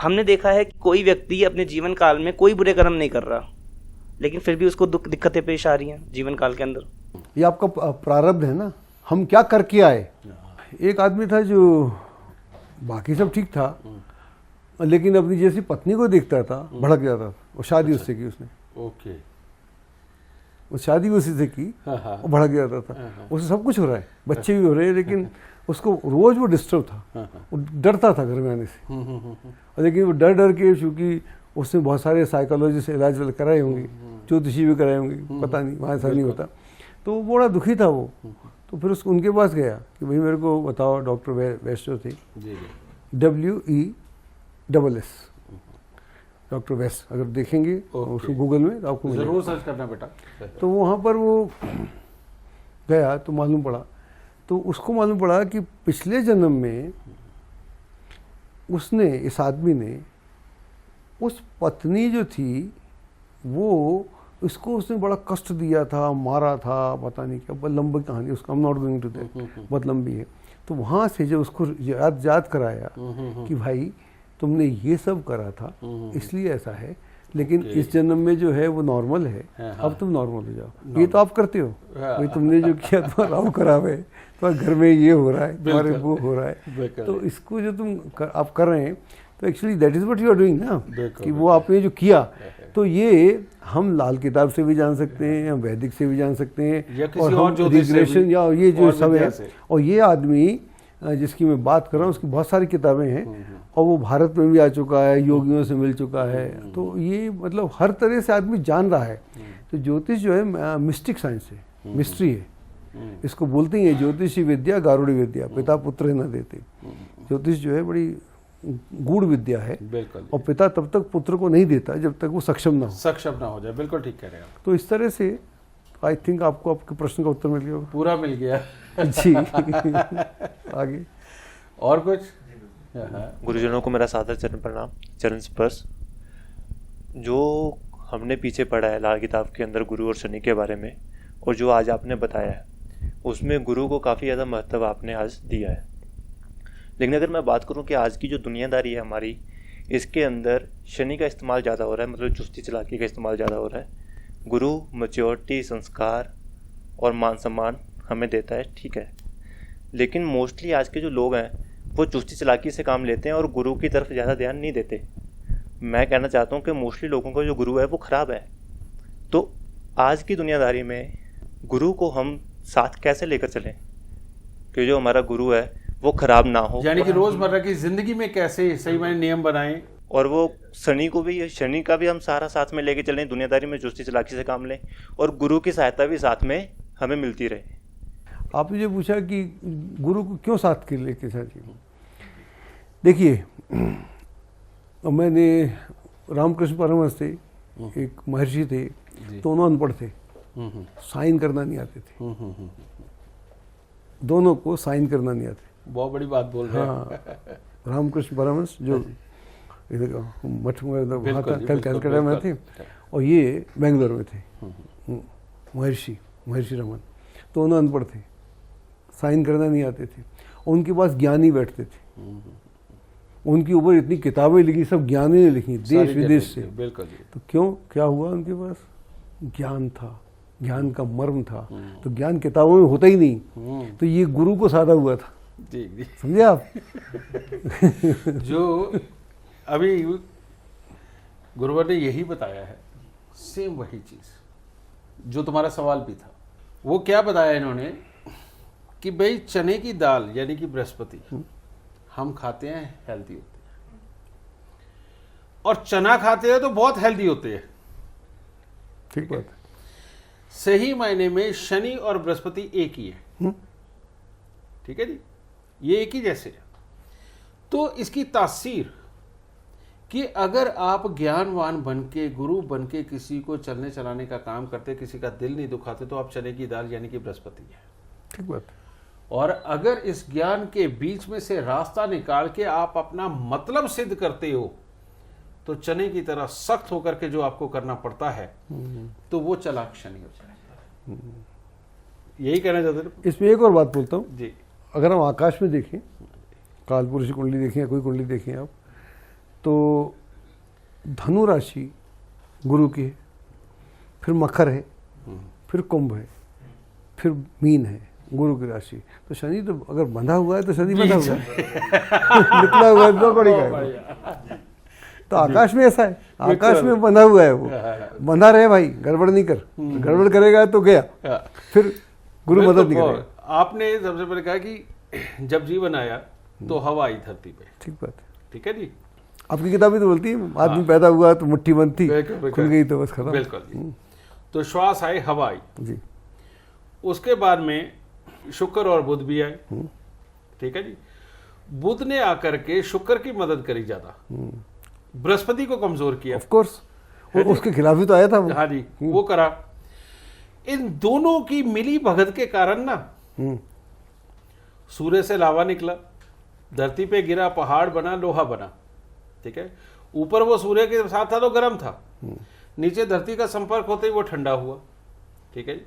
हमने देखा है कि कोई व्यक्ति अपने जीवन काल में कोई बुरे कर्म नहीं कर रहा, लेकिन फिर भी उसको दुख दिक्कतें पेश आ रही हैं जीवन काल के अंदर। ये आपका प्रारब्ध है ना, हम क्या करके आए। एक आदमी था जो बाकी सब ठीक था, लेकिन अपनी जैसी पत्नी को देखता था भड़क जाता था, वो शादी उससे की उसने। ओके, वो शादी उसी से की, वो भड़क जाता था। उसे सब कुछ हो रहा है, बच्चे भी हो रहे हैं, लेकिन उसको रोज वो डिस्टर्ब था, वो डरता था घर में आने से। लेकिन वो डर डर के, चूंकि उसने बहुत सारे साइकोलॉजिस्ट इलाज कराए होंगे, ज्योतिषी भी कराए होंगे, पता नहीं वहाँ ऐसा नहीं होता, तो वो बड़ा दुखी था वो। तो फिर उनके पास गया कि भाई मेरे को बताओ, डॉक्टर वैश्य थे, WESS, डॉक्टर वैश्य, अगर देखेंगे उसको गूगल में तो आपको जरूर सर्च करना बेटा। तो वहाँ पर वो गया तो मालूम पड़ा, तो उसको मालूम पड़ा कि पिछले जन्म में उसने, इस आदमी ने, उस पत्नी जो थी वो, उसको उसने बड़ा कष्ट दिया था, मारा था, पता नहीं क्या, लंबी कहानी उसका, I'm not going to that, बहुत लंबी है। तो वहाँ से जब उसको याद कराया कि भाई तुमने ये सब करा था, इसलिए ऐसा है, लेकिन इस जन्म में जो है वो नॉर्मल है। अब तुम नॉर्मल हो जाओ। ये तो आप करते हो भाई, तुमने जो किया तुम्हारा राव खराब है, तुम्हारे घर में ये हो रहा है, तुम्हारे वो हो रहा है, तो इसको जो आप कर रहे हैं तो actually that is what you are doing ना, कि वो आपने जो किया। तो ये हम लाल किताब से भी जान सकते हैं, हम वैदिक से भी जान सकते हैं, और हम रिग्रेशन या ये जो सब है। और ये आदमी जिसकी मैं बात कर रहा हूँ उसकी बहुत सारी किताबें हैं, और वो भारत में भी आ चुका है, योगियों से मिल चुका है। तो ये मतलब हर तरह से आदमी जान रहा है। तो ज्योतिष जो है मिस्टिक साइंस है, मिस्ट्री है, इसको बोलते ही है ज्योतिषी विद्या गारुड़ी विद्या, पिता पुत्र न देते। ज्योतिष जो है बड़ी गूढ़ विद्या है, और पिता तब तक पुत्र को नहीं देता जब तक वो सक्षम ना हो जाए। बिल्कुल ठीक कह रहे हैं आप। तो इस तरह से आई थिंक आपको आपके प्रश्न का उत्तर मिल गया होगा। पूरा मिल गया जी। आगे और कुछ? गुरुजनों को मेरा सादर चरण प्रणाम, चरण स्पर्श। जो हमने पीछे पढ़ा है लाल किताब के अंदर गुरु और शनि के बारे में, और जो आज आपने बताया है, उसमें गुरु को काफ़ी ज़्यादा महत्व आपने आज दिया है। लेकिन अगर मैं बात करूं कि आज की जो दुनियादारी है हमारी, इसके अंदर शनि का इस्तेमाल ज़्यादा हो रहा है, मतलब चुस्ती चालाकी का इस्तेमाल ज़्यादा हो रहा है। गुरु मैच्योरिटी, संस्कार और मान सम्मान हमें देता है, ठीक है, लेकिन मोस्टली आज के जो लोग हैं वो चुस्ती चालाकी से काम लेते हैं और गुरु की तरफ ज़्यादा ध्यान नहीं देते। मैं कहना चाहता हूँ कि मोस्टली लोगों का जो गुरु है वो ख़राब है। तो आज की दुनियादारी में गुरु को हम साथ कैसे लेकर चलें कि जो हमारा गुरु है वो खराब ना हो, यानी कि रोजमर्रा की जिंदगी में कैसे सही मायने नियम बनाएं, और वो शनि को भी, शनि का भी हम सारा साथ में लेके चलें, दुनियादारी में चुस्ती चालाकी से काम लें, और गुरु की सहायता भी साथ में हमें मिलती रहे। आपने जो पूछा कि गुरु को क्यों साथ के लेके चाहिए, देखिए मैंने रामकृष्ण परमहंस थे, एक महर्षि थे, दोनों अनपढ़ थे, साइन करना नहीं आते थे, दोनों को साइन करना नहीं आते। बहुत बड़ी बात बोल रहे हैं। हाँ, रामकृष्ण परमहंस जो मठ में कलकत्ता में थे, और ये बेंगलोर में थे, महर्षि रमन। दोनों अनपढ़ थे, साइन करना नहीं आते थे, उनके पास ज्ञानी बैठते थे, उनके ऊपर इतनी किताबें लिखी, सब ज्ञानी ने लिखी, देश विदेश से। बिल्कुल। तो क्यों, क्या हुआ, उनके पास ज्ञान था, ज्ञान का मर्म था। तो ज्ञान किताबों में होता ही नहीं, तो ये गुरु को साधा हुआ था। जी, समझे आप? जो अभी गुरुवर ने यही बताया है, सेम वही चीज जो तुम्हारा सवाल भी था। वो क्या बताया इन्होंने कि भाई चने की दाल यानी कि बृहस्पति हम खाते हैं, हेल्दी होते हैं, और चना खाते हैं तो बहुत हेल्दी होते हैं। ठीक बात है। सही मायने में शनि और बृहस्पति एक ही है, ठीक है जी, ये एक ही जैसे है। तो इसकी तासीर कि अगर आप ज्ञानवान बन के, गुरु बन के किसी को चलने चलाने का काम करते, किसी का दिल नहीं दुखाते, तो आप चने की दाल यानी कि बृहस्पति है। ठीक बात है। और अगर इस ज्ञान के बीच में से रास्ता निकाल के आप अपना मतलब सिद्ध करते हो, तो चने की तरह सख्त होकर के जो आपको करना पड़ता है, तो वो चालाक शनि हो जाएगा। यही कहना चाहते थे। इसमें एक और बात बोलता हूँ जी। अगर हम आकाश में देखें, कालपुरुष कुंडली देखें या कोई कुंडली देखें आप, तो धनु राशि गुरु की है, फिर मकर है, फिर कुंभ है, फिर मीन है गुरु की राशि। तो शनि तो अगर बंधा हुआ है तो शनि बंधा हुआ है, निकला हुआ है तो पड़ेगा। तो आकाश में ऐसा है, आकाश में बंधा हुआ है, वो बंधा रहे भाई, गड़बड़ नहीं कर, गड़बड़ करेगा तो गया, फिर गुरु मदद नहीं करेगा। आपने सबसे पहले कहा कि जब जीवन आया तो हवा आई धरती पे। ठीक बात है। ठीक है जी। आपकी किताबें तो बोलती है आदमी पैदा हुआ तो मुट्ठी बंद थी, खुल गई तो बस खत्म। बिल्कुल जी। तो श्वास आए, हवा आई जी। उसके बाद में शुक्र और बुध भी आए। ठीक है जी। बुध ने आकर के शुक्र की मदद करी ज्यादा, बृहस्पति को कमजोर किया। ऑफ कोर्स, उसके खिलाफ ही तो आया था वो। हाँ जी, वो करा। इन दोनों की मिली भगत के कारण ना सूर्य से लावा निकला, धरती पे गिरा, पहाड़ बना, लोहा बना। ठीक है। ऊपर वो सूर्य के साथ था तो गर्म था, नीचे धरती का संपर्क होते ही वो ठंडा हुआ। ठीक है।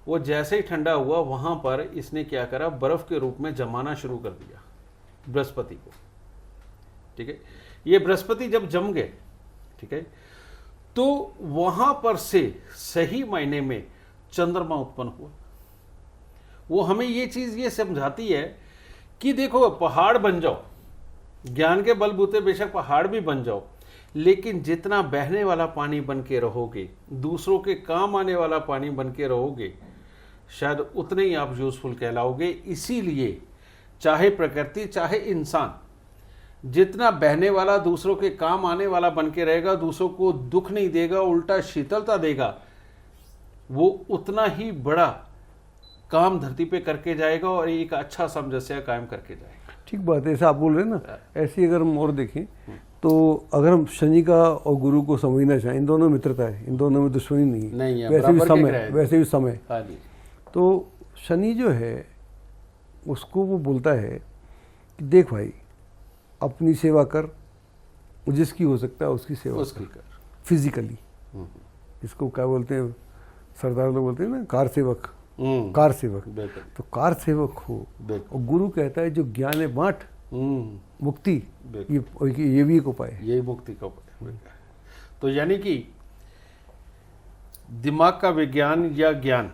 वो जैसे ही ठंडा हुआ, वहां पर इसने क्या करा, बर्फ के रूप में जमाना शुरू कर दिया बृहस्पति को। ठीक है। ये बृहस्पति जब जम गए, ठीक है, तो वहां पर से सही मायने में चंद्रमा उत्पन्न हुआ। वो हमें ये चीज ये समझाती है कि देखो, पहाड़ बन जाओ, ज्ञान के बलबूते बेशक पहाड़ भी बन जाओ, लेकिन जितना बहने वाला पानी बन के रहोगे, दूसरों के काम आने वाला पानी बन के रहोगे, शायद उतने ही आप यूजफुल कहलाओगे। इसीलिए चाहे प्रकृति चाहे इंसान जितना बहने वाला, दूसरों के काम आने वाला बन के रहेगा, दूसरों को दुख नहीं देगा, उल्टा शीतलता देगा, वो उतना ही बड़ा काम धरती पे करके जाएगा और एक अच्छा सामंजस्य कायम करके जाएगा। ठीक बात है, ऐसा आप बोल रहे हैं ना। ऐसे अगर हम और देखें तो अगर हम शनि का और गुरु को समझना चाहें, इन दोनों में मित्रता है, इन दोनों में दुश्मनी नहीं है, वैसे भी समय। तो शनि जो है उसको वो बोलता है कि देख भाई, अपनी सेवा कर, जिसकी हो सकता है उसकी सेवा उसकी कर फिजिकली। इसको क्या बोलते हैं, सरदार लोग बोलते हैं ना, कार सेवक। कार सेवक, तो कार सेवक हो। और गुरु कहता है जो ज्ञान है बांट, मुक्ति, ये भी एक उपाय है, यही मुक्ति का उपाय। तो यानी कि दिमाग का विज्ञान या ज्ञान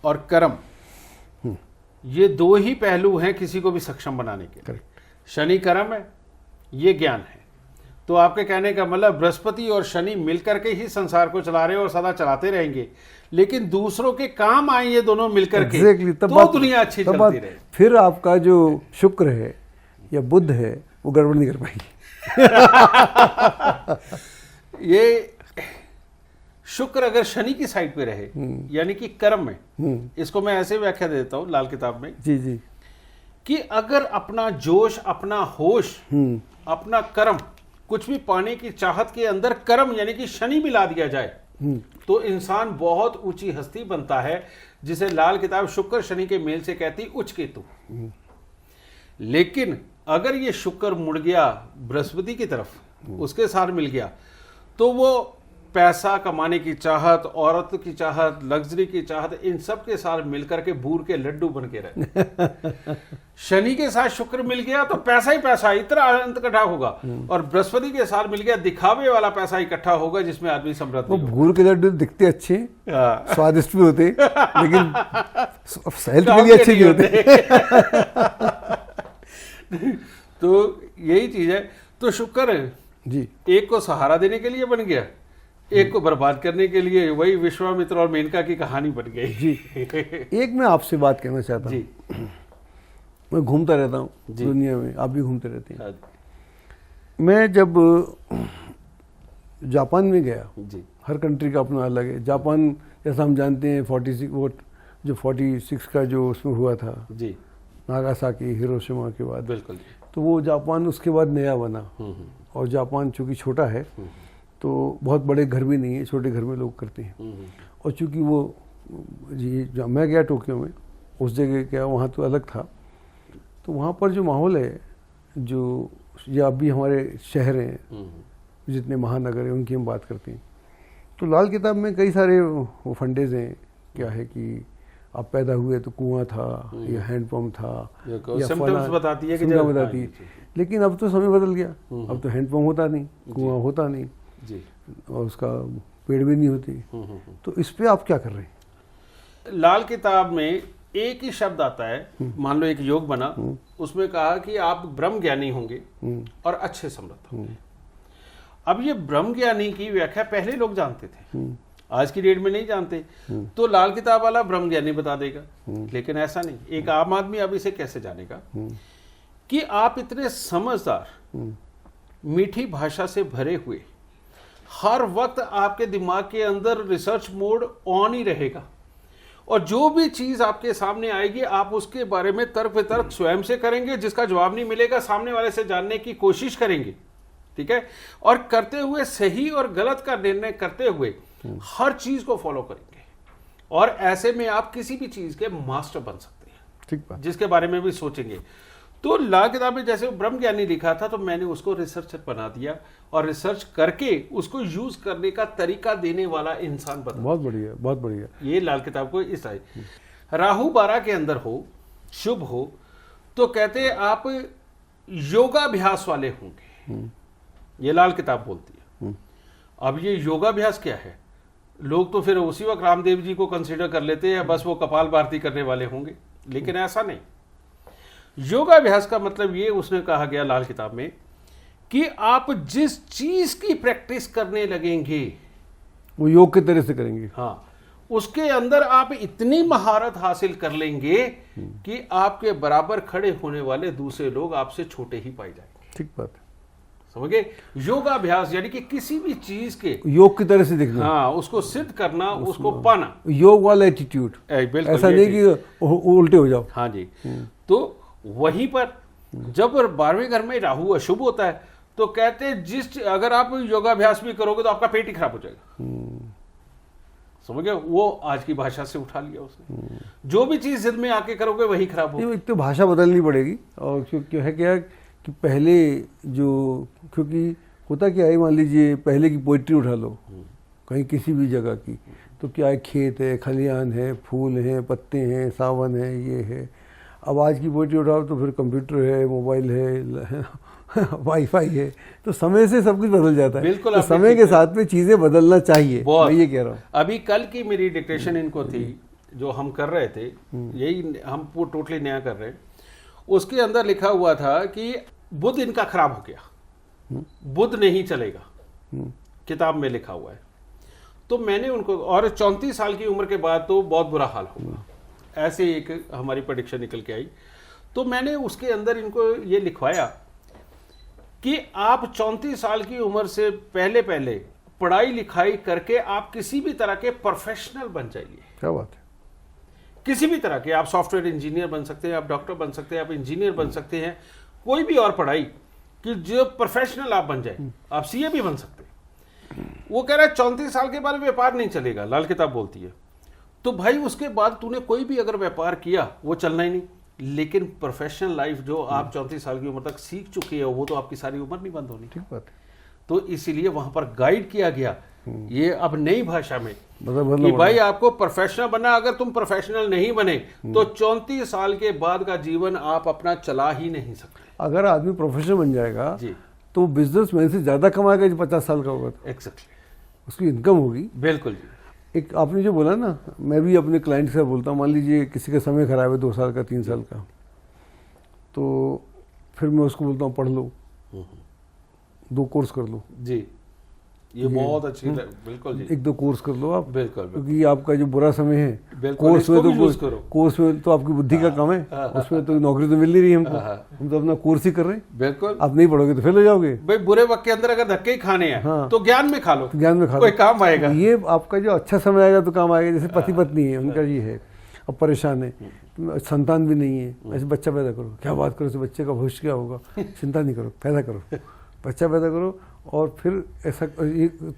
और कर्म, ये दो ही पहलू हैं किसी को भी सक्षम बनाने के। शनि कर्म है, ये ज्ञान है। तो आपके कहने का मतलब बृहस्पति और शनि मिलकर के ही संसार को चला रहे और सदा चलाते रहेंगे, लेकिन दूसरों के काम आए ये दोनों मिलकर के, तो दुनिया अच्छी चलती रहे। फिर आपका जो शुक्र है या बुध है वो गड़बड़ नहीं कर पाएगी। ये शुक्र अगर शनि की साइड पे रहे, यानी कि कर्म में, इसको मैं ऐसे व्याख्या देता हूं लाल किताब में, जी जी, कि अगर अपना जोश, अपना होश, अपना कर्म, कुछ भी पाने की चाहत के अंदर कर्म यानी कि शनि मिला दिया जाए, तो इंसान बहुत ऊंची हस्ती बनता है, जिसे लाल किताब शुक्र शनि के मेल से कहती उच्च केतु। लेकिन अगर ये शुक्र मुड़ गया बृहस्पति की तरफ, उसके साथ मिल गया, तो वो पैसा कमाने की चाहत, औरत की चाहत, लग्जरी की चाहत, इन सब के साथ मिलकर के बूर के लड्डू बन के रहे। शनि के साथ शुक्र मिल गया तो पैसा ही पैसा, इतना अनंत इकट्ठा होगा, और बृहस्पति के साथ मिल गया दिखावे वाला पैसा इकट्ठा होगा, जिसमें आदमी समृद्ध वो बूर के लड्डू दिखते अच्छे, स्वादिष्ट भी होते, लेकिन हेल्थ के लिए अच्छे नहीं होते। तो यही चीज है। तो शुक्र जी एक को सहारा देने के लिए बन गया, एक को बर्बाद करने के लिए। वही विश्वामित्र और मेनका की कहानी बन गई। जी एक मैं आपसे बात कहना चाहता हूँ। मैं घूमता रहता हूँ दुनिया में, आप भी घूमते रहते हैं। मैं जब जापान में गया, जी, हर कंट्री का अपना अलग है। जापान जैसा हम जानते हैं 46 का जो उसमें हुआ था, जी, नागासाकी हिरोशिमा के बाद, बिल्कुल, तो वो जापान उसके बाद नया बना। और जापान चूंकि छोटा है तो बहुत बड़े घर भी नहीं है, छोटे घर में लोग करते हैं। और चूंकि वो जी, जब मैं गया टोक्यो में, उस जगह क्या वहाँ तो अलग था, तो वहाँ पर जो माहौल है, जो या अभी हमारे शहर हैं, जितने महानगर हैं उनकी हम बात करते हैं, तो लाल किताब में कई सारे वो फंडेज हैं। क्या है कि आप पैदा हुए तो कुआं था या हैंडपंप था, या सिम्टम्स बताती है कि बताती है। लेकिन अब तो समय बदल गया, अब तो हैंडपंप होता नहीं, कुआं होता नहीं जी, और उसका पेड़ भी नहीं होती। तो इस पे आप क्या कर रहे हैं? लाल किताब में एक ही शब्द आता है, मान लो एक योग बना, उसमें कहा कि आप ब्रह्म ज्ञानी होंगे और अच्छे समृद्ध होंगे। अब ये ब्रह्म ज्ञानी की व्याख्या पहले लोग जानते थे, आज की डेट में नहीं जानते। तो लाल किताब वाला ब्रह्म ज्ञानी बता देगा, लेकिन ऐसा नहीं। एक आम आदमी अब इसे कैसे जानेगा कि आप इतने समझदार, मीठी भाषा से भरे हुए, हर वक्त आपके दिमाग के अंदर रिसर्च मोड ऑन ही रहेगा, और जो भी चीज आपके सामने आएगी आप उसके बारे में तर्क वितर्क स्वयं से करेंगे, जिसका जवाब नहीं मिलेगा सामने वाले से जानने की कोशिश करेंगे, ठीक है, और करते हुए सही और गलत का निर्णय करते हुए हर चीज को फॉलो करेंगे, और ऐसे में आप किसी भी चीज के मास्टर बन सकते हैं, ठीक बात, जिसके बारे में भी सोचेंगे। तो लाल किताब में जैसे ब्रह्म ज्ञानी लिखा था, तो मैंने उसको रिसर्चर बना दिया, और रिसर्च करके उसको यूज करने का तरीका देने वाला इंसान बना। बहुत बढ़िया, बहुत बढ़िया। ये लाल किताब को इस तरह, राहु 12 के अंदर हो, शुभ हो, तो कहते हैं आप योगाभ्यास वाले होंगे, ये लाल किताब बोलती है। अब ये योगाभ्यास क्या है? लोग तो फिर उसी वक्त रामदेव जी को कंसीडर कर लेते हैं, बस वो कपाल भारती करने वाले होंगे, लेकिन ऐसा नहीं। योगाभ्यास का मतलब ये उसने कहा गया लाल किताब में कि आप जिस चीज की प्रैक्टिस करने लगेंगे वो योग के तरह से करेंगे। हाँ, उसके अंदर आप इतनी महारत हासिल कर लेंगे कि आपके बराबर खड़े होने वाले दूसरे लोग आपसे छोटे ही पाए जाएंगे। ठीक बात है, समझ गए? योगाभ्यास यानी कि किसी भी चीज के योग की तरह से देखना। हाँ, उसको सिद्ध करना, उसको पाना, योग वाला एटीट्यूड, बिल्कुल ऐसा नहीं कि उल्टे हो जाओ। हाँ जी। तो वहीं पर जब 12वें घर में राहु अशुभ होता है तो कहते हैं जिस अगर आप योगाभ्यास भी करोगे तो आपका पेट ही खराब हो जाएगा। समझ गए? वो आज की भाषा से उठा लिया उसने। जो भी चीज जिद में आके करोगे वही खराब होगा। एक तो भाषा बदलनी पड़ेगी, और क्योंकि है क्या कि पहले जो, क्योंकि होता क्या है, मान लीजिए पहले की पोइट्री उठा लो कहीं किसी भी जगह की, तो क्या है, खेत है, खलियान है, फूल हैं, पत्ते हैं, सावन है, ये है। अब आज की पोइट्री उठाओ तो फिर कंप्यूटर है, मोबाइल है, वाईफाई है, तो समय से सब कुछ बदल जाता है। बिल्कुल, तो समय के साथ में चीज़ें बदलना चाहिए, मैं ये कह रहा हूँ। अभी कल की मेरी डिक्टेशन इनको थी जो हम कर रहे थे, यही हम टोटली नया कर रहे हैं। उसके अंदर लिखा हुआ था कि बुध इनका खराब हो गया, बुध नहीं चलेगा, किताब में लिखा हुआ है। तो मैंने उनको, और 34 साल की उम्र के बाद तो बहुत बुरा हाल होगा, ऐसे एक हमारी प्रेडिक्शन निकल के आई। तो मैंने उसके अंदर इनको ये लिखवाया कि आप 34 साल की उम्र से पहले पहले पढ़ाई लिखाई करके आप किसी भी तरह के प्रोफेशनल बन जाइए। क्या बात है? किसी भी तरह के, आप सॉफ्टवेयर इंजीनियर बन सकते हैं, आप डॉक्टर बन सकते हैं, आप इंजीनियर बन सकते हैं, कोई भी और पढ़ाई कि जो प्रोफेशनल आप बन जाए। आप सीए भी बन सकते हैं। वो कह रहा है 34 साल के बाद व्यापार नहीं चलेगा, लाल किताब बोलती है। तो भाई उसके बाद तूने कोई भी अगर व्यापार किया वो चलना ही नहीं, लेकिन प्रोफेशनल लाइफ जो आप 34 साल की उम्र तक सीख चुके हो वो तो आपकी सारी उम्र नहीं बंद होनी। ठीक बात है। तो इसीलिए वहां पर गाइड किया गया ये अब नई भाषा में मतलब कि भाई आपको प्रोफेशनल बनना, अगर तुम प्रोफेशनल नहीं बने तो 34 साल के बाद का जीवन आप अपना चला ही नहीं सकते। अगर आदमी प्रोफेशनल बन जाएगा जी, तो बिजनेसमैन से ज्यादा कमाएगा जो 50 साल का होगा, तो एग्जैक्टली, उसकी इनकम होगी। बिल्कुल जी। एक आपने जो बोला ना, मैं भी अपने क्लाइंट से बोलता हूँ, मान लीजिए किसी का समय खराब है 2 साल का, 3 साल का, तो फिर मैं उसको बोलता हूँ पढ़ लो, 2 कोर्स कर लो जी, ये बहुत अच्छी बिल्कुल जी, 1-2 कोर्स कर लो आप, बिल्कुल क्योंकि आपका जो बुरा समय है, बिल्कुल, कोर्स में इसको भी यूज तो करो। कोर्स में तो आपकी बुद्धि का काम है, उसमें तो नौकरी तो मिल नहीं रही हमको, हम तो अपना कोर्स ही कर रहे हैं। बिल्कुल, आप नहीं पढ़ोगे तो फेल हो जाओगे। भाई बुरे वक्त के अंदर अगर धक्के ही खाने हैं हाँ। तो ज्ञान में खा लो, ज्ञान में खा लो, कोई काम आएगा। ये आपका जो अच्छा समय आएगा तो काम आएगा। जैसे पति पत्नी है, उनका ये है, अब परेशान है, संतान भी नहीं है, ऐसे बच्चा पैदा करो, क्या बात करो, बच्चे का भविष्य क्या होगा, चिंता नहीं करो, पैदा करो, बच्चा पैदा करो, और फिर ऐसा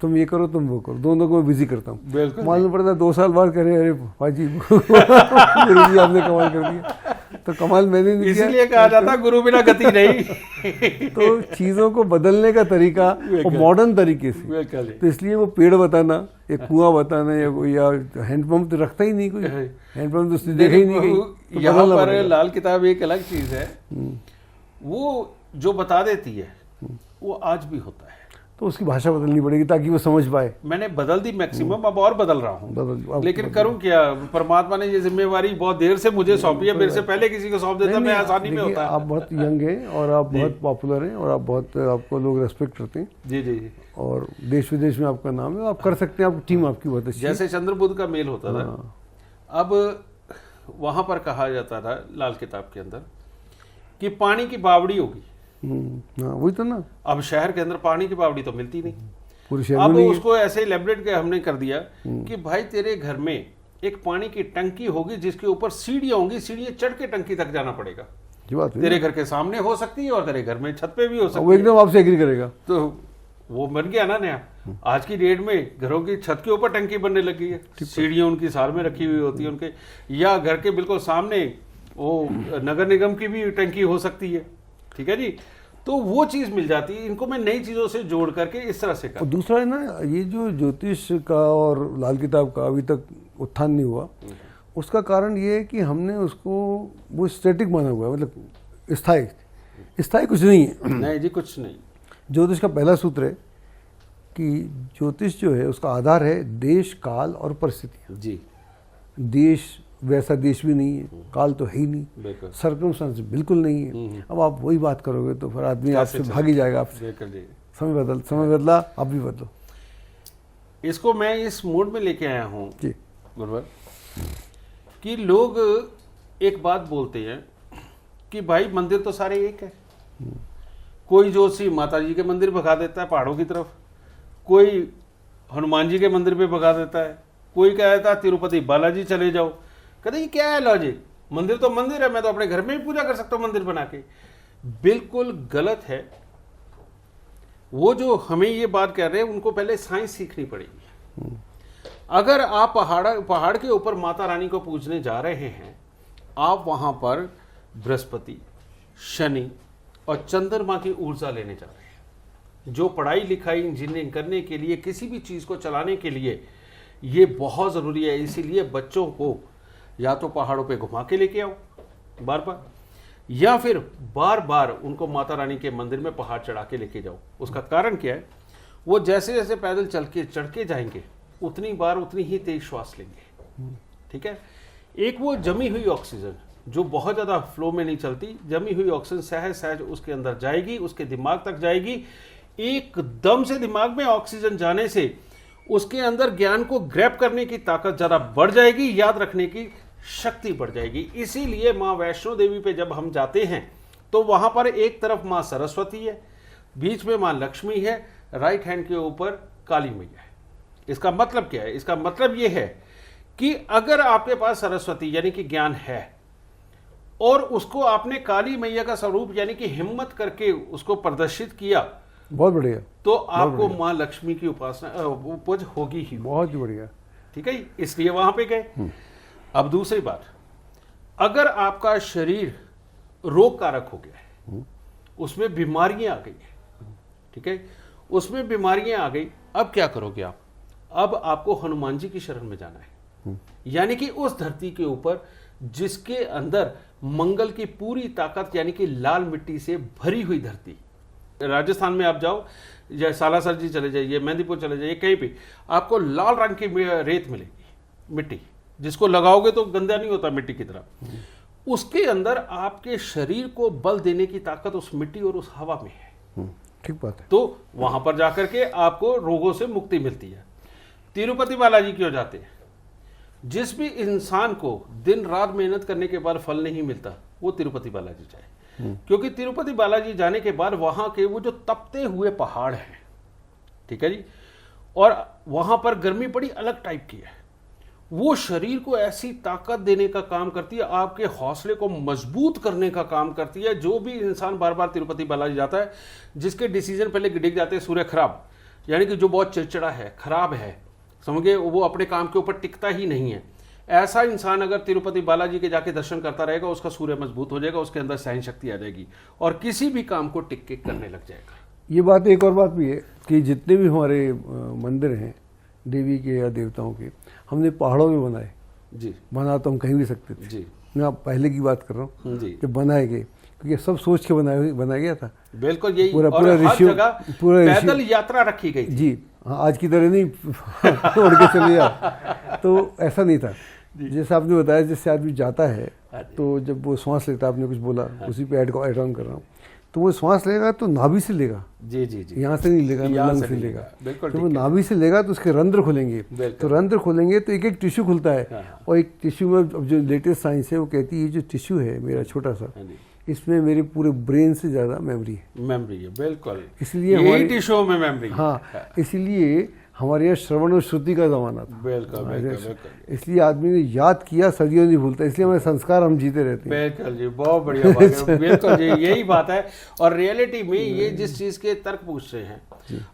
तुम ये करो, तुम वो करो, दोनों को मैं बिजी करता हूँ। बिल्कुल, मालूम पड़ता है 2 साल बाद कह रहे अरे भाजी गुरुजी आपने कमाल कर दिया, तो कमाल मैंने नहीं किया। इसीलिए कहा जाता गुरु बिना गति नहीं। तो चीज़ों को बदलने का तरीका और मॉडर्न तरीके से, बिल्कुल, तो इसलिए वो पेड़ बताना या कुआं बताना या हैंडपम्प तो रखता ही नहीं कोई, हैंडपम्प तो देखा ही नहीं कहीं, तो यहाँ बदलना पर पड़ेगा। लाल किताब एक अलग चीज है, वो जो बता देती है वो आज भी होता है। तो उसकी भाषा बदलनी पड़ेगी ताकि वो समझ पाए। मैंने बदल दी मैक्सिमम, अब और बदल रहा हूँ, अब लेकिन करूं क्या, परमात्मा ने ये जिम्मेवारी बहुत देर से मुझे सौंपी है, मेरे से पहले किसी को सौंप देता मैं आसानी में होता है। आप बहुत यंग हैं और आप बहुत पॉपुलर हैं और आप बहुत, आपको लोग रेस्पेक्ट करते हैं जी जी जी, और देश विदेश में आपका नाम है, आप कर सकते हैं, आपकी टीम आपकी बहुत अच्छी है। जैसे चंद्र बुध का मेल होता था, अब वहां पर कहा जाता था लाल किताब के अंदर कि पानी की बावड़ी होगी। हाँ वही तो ना, अब शहर के अंदर पानी की बावड़ी तो मिलती नहीं, पूरे शहर अब में नहीं है। उसको ऐसे इलेबरेट के हमने कर दिया कि भाई तेरे घर में एक पानी की टंकी होगी जिसके ऊपर सीढ़ियां होंगी, सीढ़ियां चढ़ के टंकी तक जाना पड़ेगा। जो बात है, तेरे घर के सामने हो सकती है और तेरे घर में छत पे भी हो सकती वो है। एकदम आपसे एग्री करेगा। तो वो बन गया ना नया। आज की डेट में घरों की छत के ऊपर टंकी बनने लगी है, सीढ़ियां उनकी सार में रखी हुई होती है उनके, या घर के बिल्कुल सामने वो नगर निगम की भी टंकी हो सकती है, ठीक है जी। तो वो चीज मिल जाती है, इनको मैं नई चीजों से जोड़ करके इस तरह से कर। और दूसरा है ना, ये जो ज्योतिष का और लाल किताब का अभी तक उत्थान नहीं हुआ, उसका कारण ये है कि हमने उसको वो स्टैटिक माना हुआ है, मतलब स्थायी कुछ नहीं है। नहीं जी, कुछ नहीं। ज्योतिष का पहला सूत्र है कि ज्योतिष जो है उसका आधार है देश, काल और परिस्थितियाँ। जी, देश वैसा देश भी नहीं है, काल तो है ही नहीं, बिल्कुल। सर्कमस्टांस बिल्कुल नहीं है। अब आप वही बात करोगे तो फिर आदमी आपसे कैसे भाग ही जाएगा आपसे। बिल्कुल जी। समय बदला, आप भी बदलो। इसको मैं इस मोड में लेके आया हूँ जी, गुरुवर, कि लोग एक बात बोलते हैं कि भाई मंदिर तो सारे एक है। कोई जोशी माता जी के मंदिर भगा देता है पहाड़ों की तरफ, कोई हनुमान जी के मंदिर पे भगा देता है, कोई कहता है तिरुपति बालाजी चले जाओ। कहते ये क्या है लॉजिक, मंदिर तो मंदिर है, मैं तो अपने घर में ही पूजा कर सकता हूं मंदिर बना के। बिल्कुल गलत है। वो जो हमें ये बात कह रहे हैं उनको पहले साइंस सीखनी पड़ेगी। अगर आप पहाड़ के ऊपर माता रानी को पूजने जा रहे हैं, आप वहां पर बृहस्पति, शनि और चंद्रमा की ऊर्जा लेने जा रहे हैं, जो पढ़ाई लिखाई इंजीनियरिंग करने के लिए, किसी भी चीज़ को चलाने के लिए ये बहुत ज़रूरी है। इसीलिए बच्चों को या तो पहाड़ों पे घुमा के लेके आओ बार बार, या फिर बार बार उनको माता रानी के मंदिर में पहाड़ चढ़ा के लेके जाओ। उसका कारण क्या है, वो जैसे जैसे पैदल चढ़ के जाएंगे उतनी बार उतनी ही तेज श्वास लेंगे। ठीक है। एक वो जमी हुई ऑक्सीजन जो बहुत ज़्यादा फ्लो में नहीं चलती, जमी हुई ऑक्सीजन सहज सहज उसके अंदर जाएगी, उसके दिमाग तक जाएगी। एकदम से दिमाग में ऑक्सीजन जाने से उसके अंदर ज्ञान को ग्रैब करने की ताकत ज़्यादा बढ़ जाएगी, याद रखने की शक्ति बढ़ जाएगी। इसीलिए माँ वैष्णो देवी पे जब हम जाते हैं तो वहां पर एक तरफ माँ सरस्वती है, बीच में माँ लक्ष्मी है, राइट हैंड के ऊपर काली मैया है। इसका मतलब क्या है? इसका मतलब यह है कि अगर आपके पास सरस्वती यानी कि ज्ञान है और उसको आपने काली मैया का स्वरूप यानी कि हिम्मत करके उसको प्रदर्शित किया, बहुत बढ़िया, तो आपको माँ लक्ष्मी की उपासना उपज होगी ही। बहुत बढ़िया। ठीक है, इसलिए वहां पे गए। अब दूसरी बात, अगर आपका शरीर रोग कारक हो गया है, उसमें बीमारियां आ गई है, ठीक है, उसमें बीमारियां आ गई, अब क्या करोगे आप? अब आपको हनुमान जी की शरण में जाना है। यानी कि उस धरती के ऊपर जिसके अंदर मंगल की पूरी ताकत यानी कि लाल मिट्टी से भरी हुई धरती। राजस्थान में आप जाओ, या सालासर जी चले जाइए, मेहंदीपुर चले जाइए, कहीं पे आपको लाल रंग की रेत मिलेगी, मिट्टी, जिसको लगाओगे तो गंदा नहीं होता मिट्टी की तरह। उसके अंदर आपके शरीर को बल देने की ताकत उस मिट्टी और उस हवा में है। ठीक बात है। तो वहां पर जाकर के आपको रोगों से मुक्ति मिलती है। तिरुपति बालाजी क्यों जाते हैं? जिस भी इंसान को दिन रात मेहनत करने के बाद फल नहीं मिलता, वो तिरुपति बालाजी जाए। क्योंकि तिरुपति बालाजी जाने के बाद वहां के वो जो तपते हुए पहाड़ हैं, ठीक है जी, और वहां पर गर्मी बड़ी अलग टाइप की है, वो शरीर को ऐसी ताकत देने का काम करती है, आपके हौसले को मजबूत करने का काम करती है। जो भी इंसान बार बार तिरुपति बालाजी जाता है, जिसके डिसीजन पहले डिग जाते हैं सूर्य खराब, यानी कि जो बहुत चिड़चिड़ा है, खराब है, समझे, वो अपने काम के ऊपर टिकता ही नहीं है, ऐसा इंसान अगर तिरुपति बालाजी के जाके दर्शन करता रहेगा, उसका सूर्य मजबूत हो जाएगा, उसके अंदर सहन शक्ति आ जाएगी और किसी भी काम को टिक के करने लग जाएगा। ये बात, एक और बात भी है कि जितने भी हमारे मंदिर हैं देवी के या देवताओं के, हमने पहाड़ों में बनाए जी। बना तो हम कहीं भी सकते थे जी। मैं आप पहले की बात कर रहा हूँ जी। कि बनाए गए, क्योंकि सब सोच के बनाया गया था। बिल्कुल यही, पूरा और हर जगह पूरा पैदल यात्रा रखी गई थी। जी हाँ, आज की तरह नहीं उड़ के चले जा, तो ऐसा नहीं था। जैसे आपने बताया, जिससे आदमी जाता है तो जब वो सांस लेता, आपने कुछ बोला, उसी पे ऐड ऑन कर रहा हूँ, तो वो सांस लेगा तो नाभि से लेगा। जी जी जी, यहाँ से नहीं लेगा, लंग से लेगा। बिल्कुल। तो वो नाभि से लेगा तो उसके रंध्र खुलेंगे, तो रंध्र खुलेंगे तो एक एक टिश्यू खुलता है, और एक टिश्यू में अब जो लेटेस्ट साइंस है वो कहती है ये जो टिश्यू है मेरा छोटा सा, इसमें मेरे पूरे ब्रेन से ज्यादा मेमोरी है। बिल्कुल, इसलिए यही टिश्यू में मेमोरी। हाँ, इसलिए हमारे यहाँ श्रवण और श्रुति का जमाना था। बिल्कुल। इसलिए आदमी ने याद किया, सदियों नहीं भूलता, इसलिए हमारे संस्कार हम जीते रहते हैं। बिल्कुल जी, बहुत बढ़िया बात है। बिल्कुल जी, यही बात है। और रियलिटी में ये जिस चीज के तर्क पूछ रहे हैं,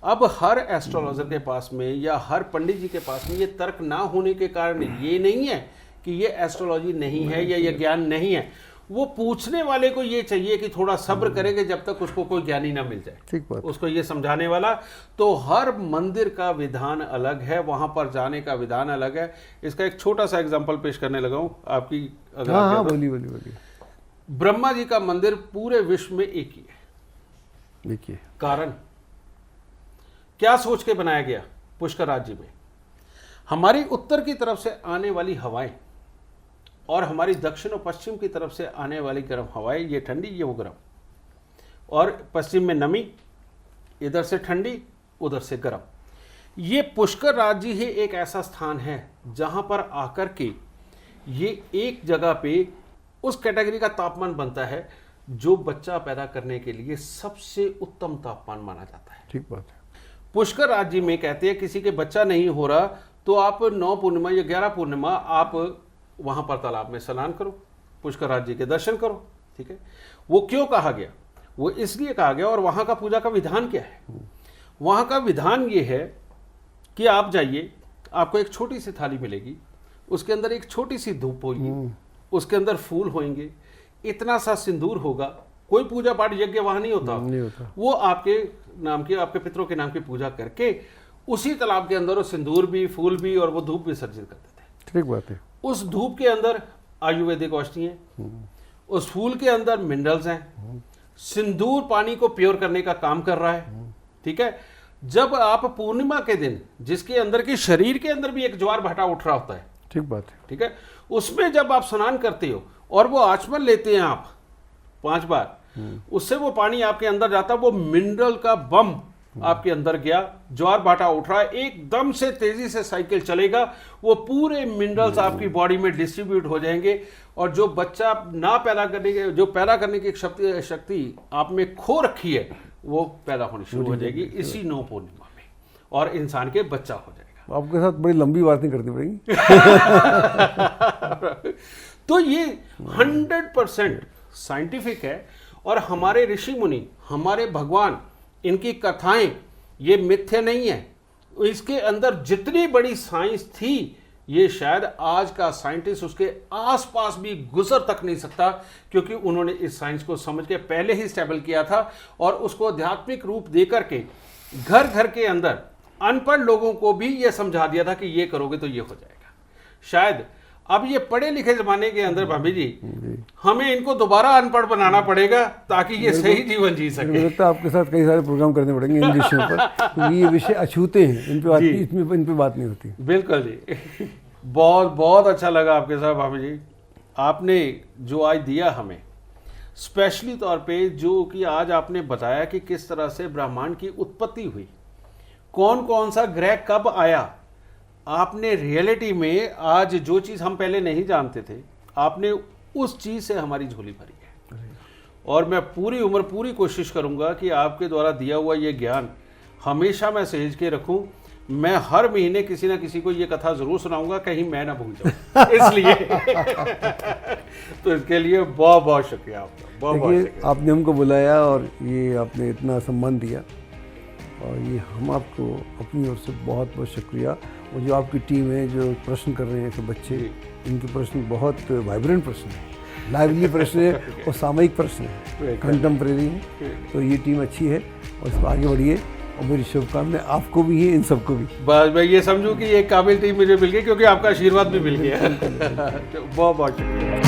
अब हर एस्ट्रोलॉजर के पास में या हर पंडित जी के पास में ये तर्क ना होने के कारण ये नहीं है कि ये एस्ट्रोलॉजी नहीं है या ये ज्ञान नहीं है। वो पूछने वाले को ये चाहिए कि थोड़ा सब्र करेंगे जब तक उसको कोई ज्ञानी ना मिल जाए, ठीक बात। उसको ये समझाने वाला। तो हर मंदिर का विधान अलग है, वहां पर जाने का विधान अलग है। इसका एक छोटा सा एग्जांपल पेश करने लगा हूं आपकी, अगर हाँ, बोलिए। ब्रह्मा जी का मंदिर पूरे विश्व में एक ही है। देखिए कारण, क्या सोच के बनाया गया पुष्कर राज्य में? हमारी उत्तर की तरफ से आने वाली हवाएं और हमारी दक्षिण और पश्चिम की तरफ से आने वाली गर्म हवाएं, ये ठंडी ये वो गर्म, और पश्चिम में नमी, इधर से ठंडी उधर से गर्म। ये पुष्कर राज्य ही एक ऐसा स्थान है जहां पर आकर के ये एक जगह पे उस कैटेगरी का तापमान बनता है जो बच्चा पैदा करने के लिए सबसे उत्तम तापमान माना जाता है। ठीक बात है। पुष्कर राज्य में कहते हैं किसी के बच्चा नहीं हो रहा तो आप 9 पूर्णिमा या 11 पूर्णिमा आप वहां पर तालाब में स्नान करो, पुष्कर राज्य के दर्शन करो। ठीक है, वो क्यों कहा गया? वो इसलिए कहा गया। और वहां का पूजा का विधान क्या है? वहां का विधान ये है कि आप जाइए, आपको एक छोटी सी थाली मिलेगी, उसके अंदर एक छोटी सी धूप होगी, उसके अंदर फूल होंगे, इतना सा सिंदूर होगा। कोई पूजा पाठ यज्ञ वहां नहीं होता। वो आपके नाम की, आपके पितरों के नाम की पूजा करके उसी तालाब के अंदर वो सिंदूर भी, फूल भी और वो धूप विसर्जित करते थे। ठीक बात है। उस धूप के अंदर आयुर्वेदिक औषधि है, उस फूल के अंदर मिनरल्स हैं, सिंदूर पानी को प्योर करने का काम कर रहा है। ठीक है, जब आप पूर्णिमा के दिन, जिसके अंदर की शरीर के अंदर भी एक ज्वार भाटा उठ रहा होता है, ठीक बात है, ठीक है, उसमें जब आप स्नान करते हो और वो आचमन लेते हैं आप 5 बार, उससे वो पानी आपके अंदर जाता है, वो मिनरल का बम आपके अंदर गया, ज्वार भाटा उठ रहा है, एकदम से तेजी से साइकिल चलेगा, वो पूरे मिनरल्स आपकी बॉडी में डिस्ट्रीब्यूट हो जाएंगे और जो बच्चा ना पैदा करने के, जो पैदा करने की शक्ति आप में खो रखी है, वो पैदा होनी शुरू हो जाएगी इसी 9 पूर्णिमा में, और इंसान के बच्चा हो जाएगा। आपके साथ बड़ी लंबी बातें करनी पड़ेंगी। तो ये 100% साइंटिफिक है और हमारे ऋषि मुनि, हमारे भगवान, इनकी कथाएं ये मिथ्या नहीं है। इसके अंदर जितनी बड़ी साइंस थी, ये शायद आज का साइंटिस्ट उसके आसपास भी गुजर तक नहीं सकता, क्योंकि उन्होंने इस साइंस को समझ के पहले ही स्टेबल किया था और उसको आध्यात्मिक रूप देकर के घर घर के अंदर अनपढ़ लोगों को भी ये समझा दिया था कि ये करोगे तो ये हो जाएगा। शायद अब ये पढ़े लिखे जमाने के अंदर भाभी जी, हमें इनको दोबारा अनपढ़ बनाना पड़ेगा ताकि ये सही जीवन जी सके। मुझे लगता है आपके साथ कई सारे प्रोग्राम करने पड़ेंगे इन विषयों पर, क्योंकि ये विषय अछूते हैं, इन पे बात नहीं होती। बिल्कुल जी, बहुत बहुत अच्छा लगा आपके साथ भाभी जी। आपने जो आज दिया हमें, स्पेशली तौर पे जो कि आज आपने बताया कि किस तरह से ब्रह्मांड की उत्पत्ति हुई, कौन कौन सा ग्रह कब आया, आपने रियलिटी में आज जो चीज़ हम पहले नहीं जानते थे, आपने उस चीज़ से हमारी झोली भरी है। और मैं पूरी उम्र पूरी कोशिश करूंगा कि आपके द्वारा दिया हुआ ये ज्ञान हमेशा मैं सहेज के रखूं। मैं हर महीने किसी ना किसी को ये कथा जरूर सुनाऊंगा, कहीं मैं ना भूल जाऊं। इसलिए तो इसके लिए बहुत बहुत शुक्रिया आपका, बहुत बहुत शुक्रिया। आपने हमको बुलाया और ये आपने इतना सम्मान दिया, और ये हम आपको अपनी ओर से बहुत बहुत शुक्रिया। और जो आपकी टीम है, जो प्रश्न कर रहे हैं सब बच्चे, इनके प्रश्न बहुत वाइब्रेंट प्रश्न है, लाइवली प्रश्न है और सामयिक प्रश्न है, कंटेम्प्रेरी है। तो ये टीम अच्छी है और इसको आगे बढ़िए, और मेरी शुभकामनाएं आपको भी है, इन सबको भी। बस मैं ये समझूं कि एक काबिल टीम मुझे मिल गई, क्योंकि आपका आशीर्वाद भी मिल गया। बहुत बहुत शुक्रिया।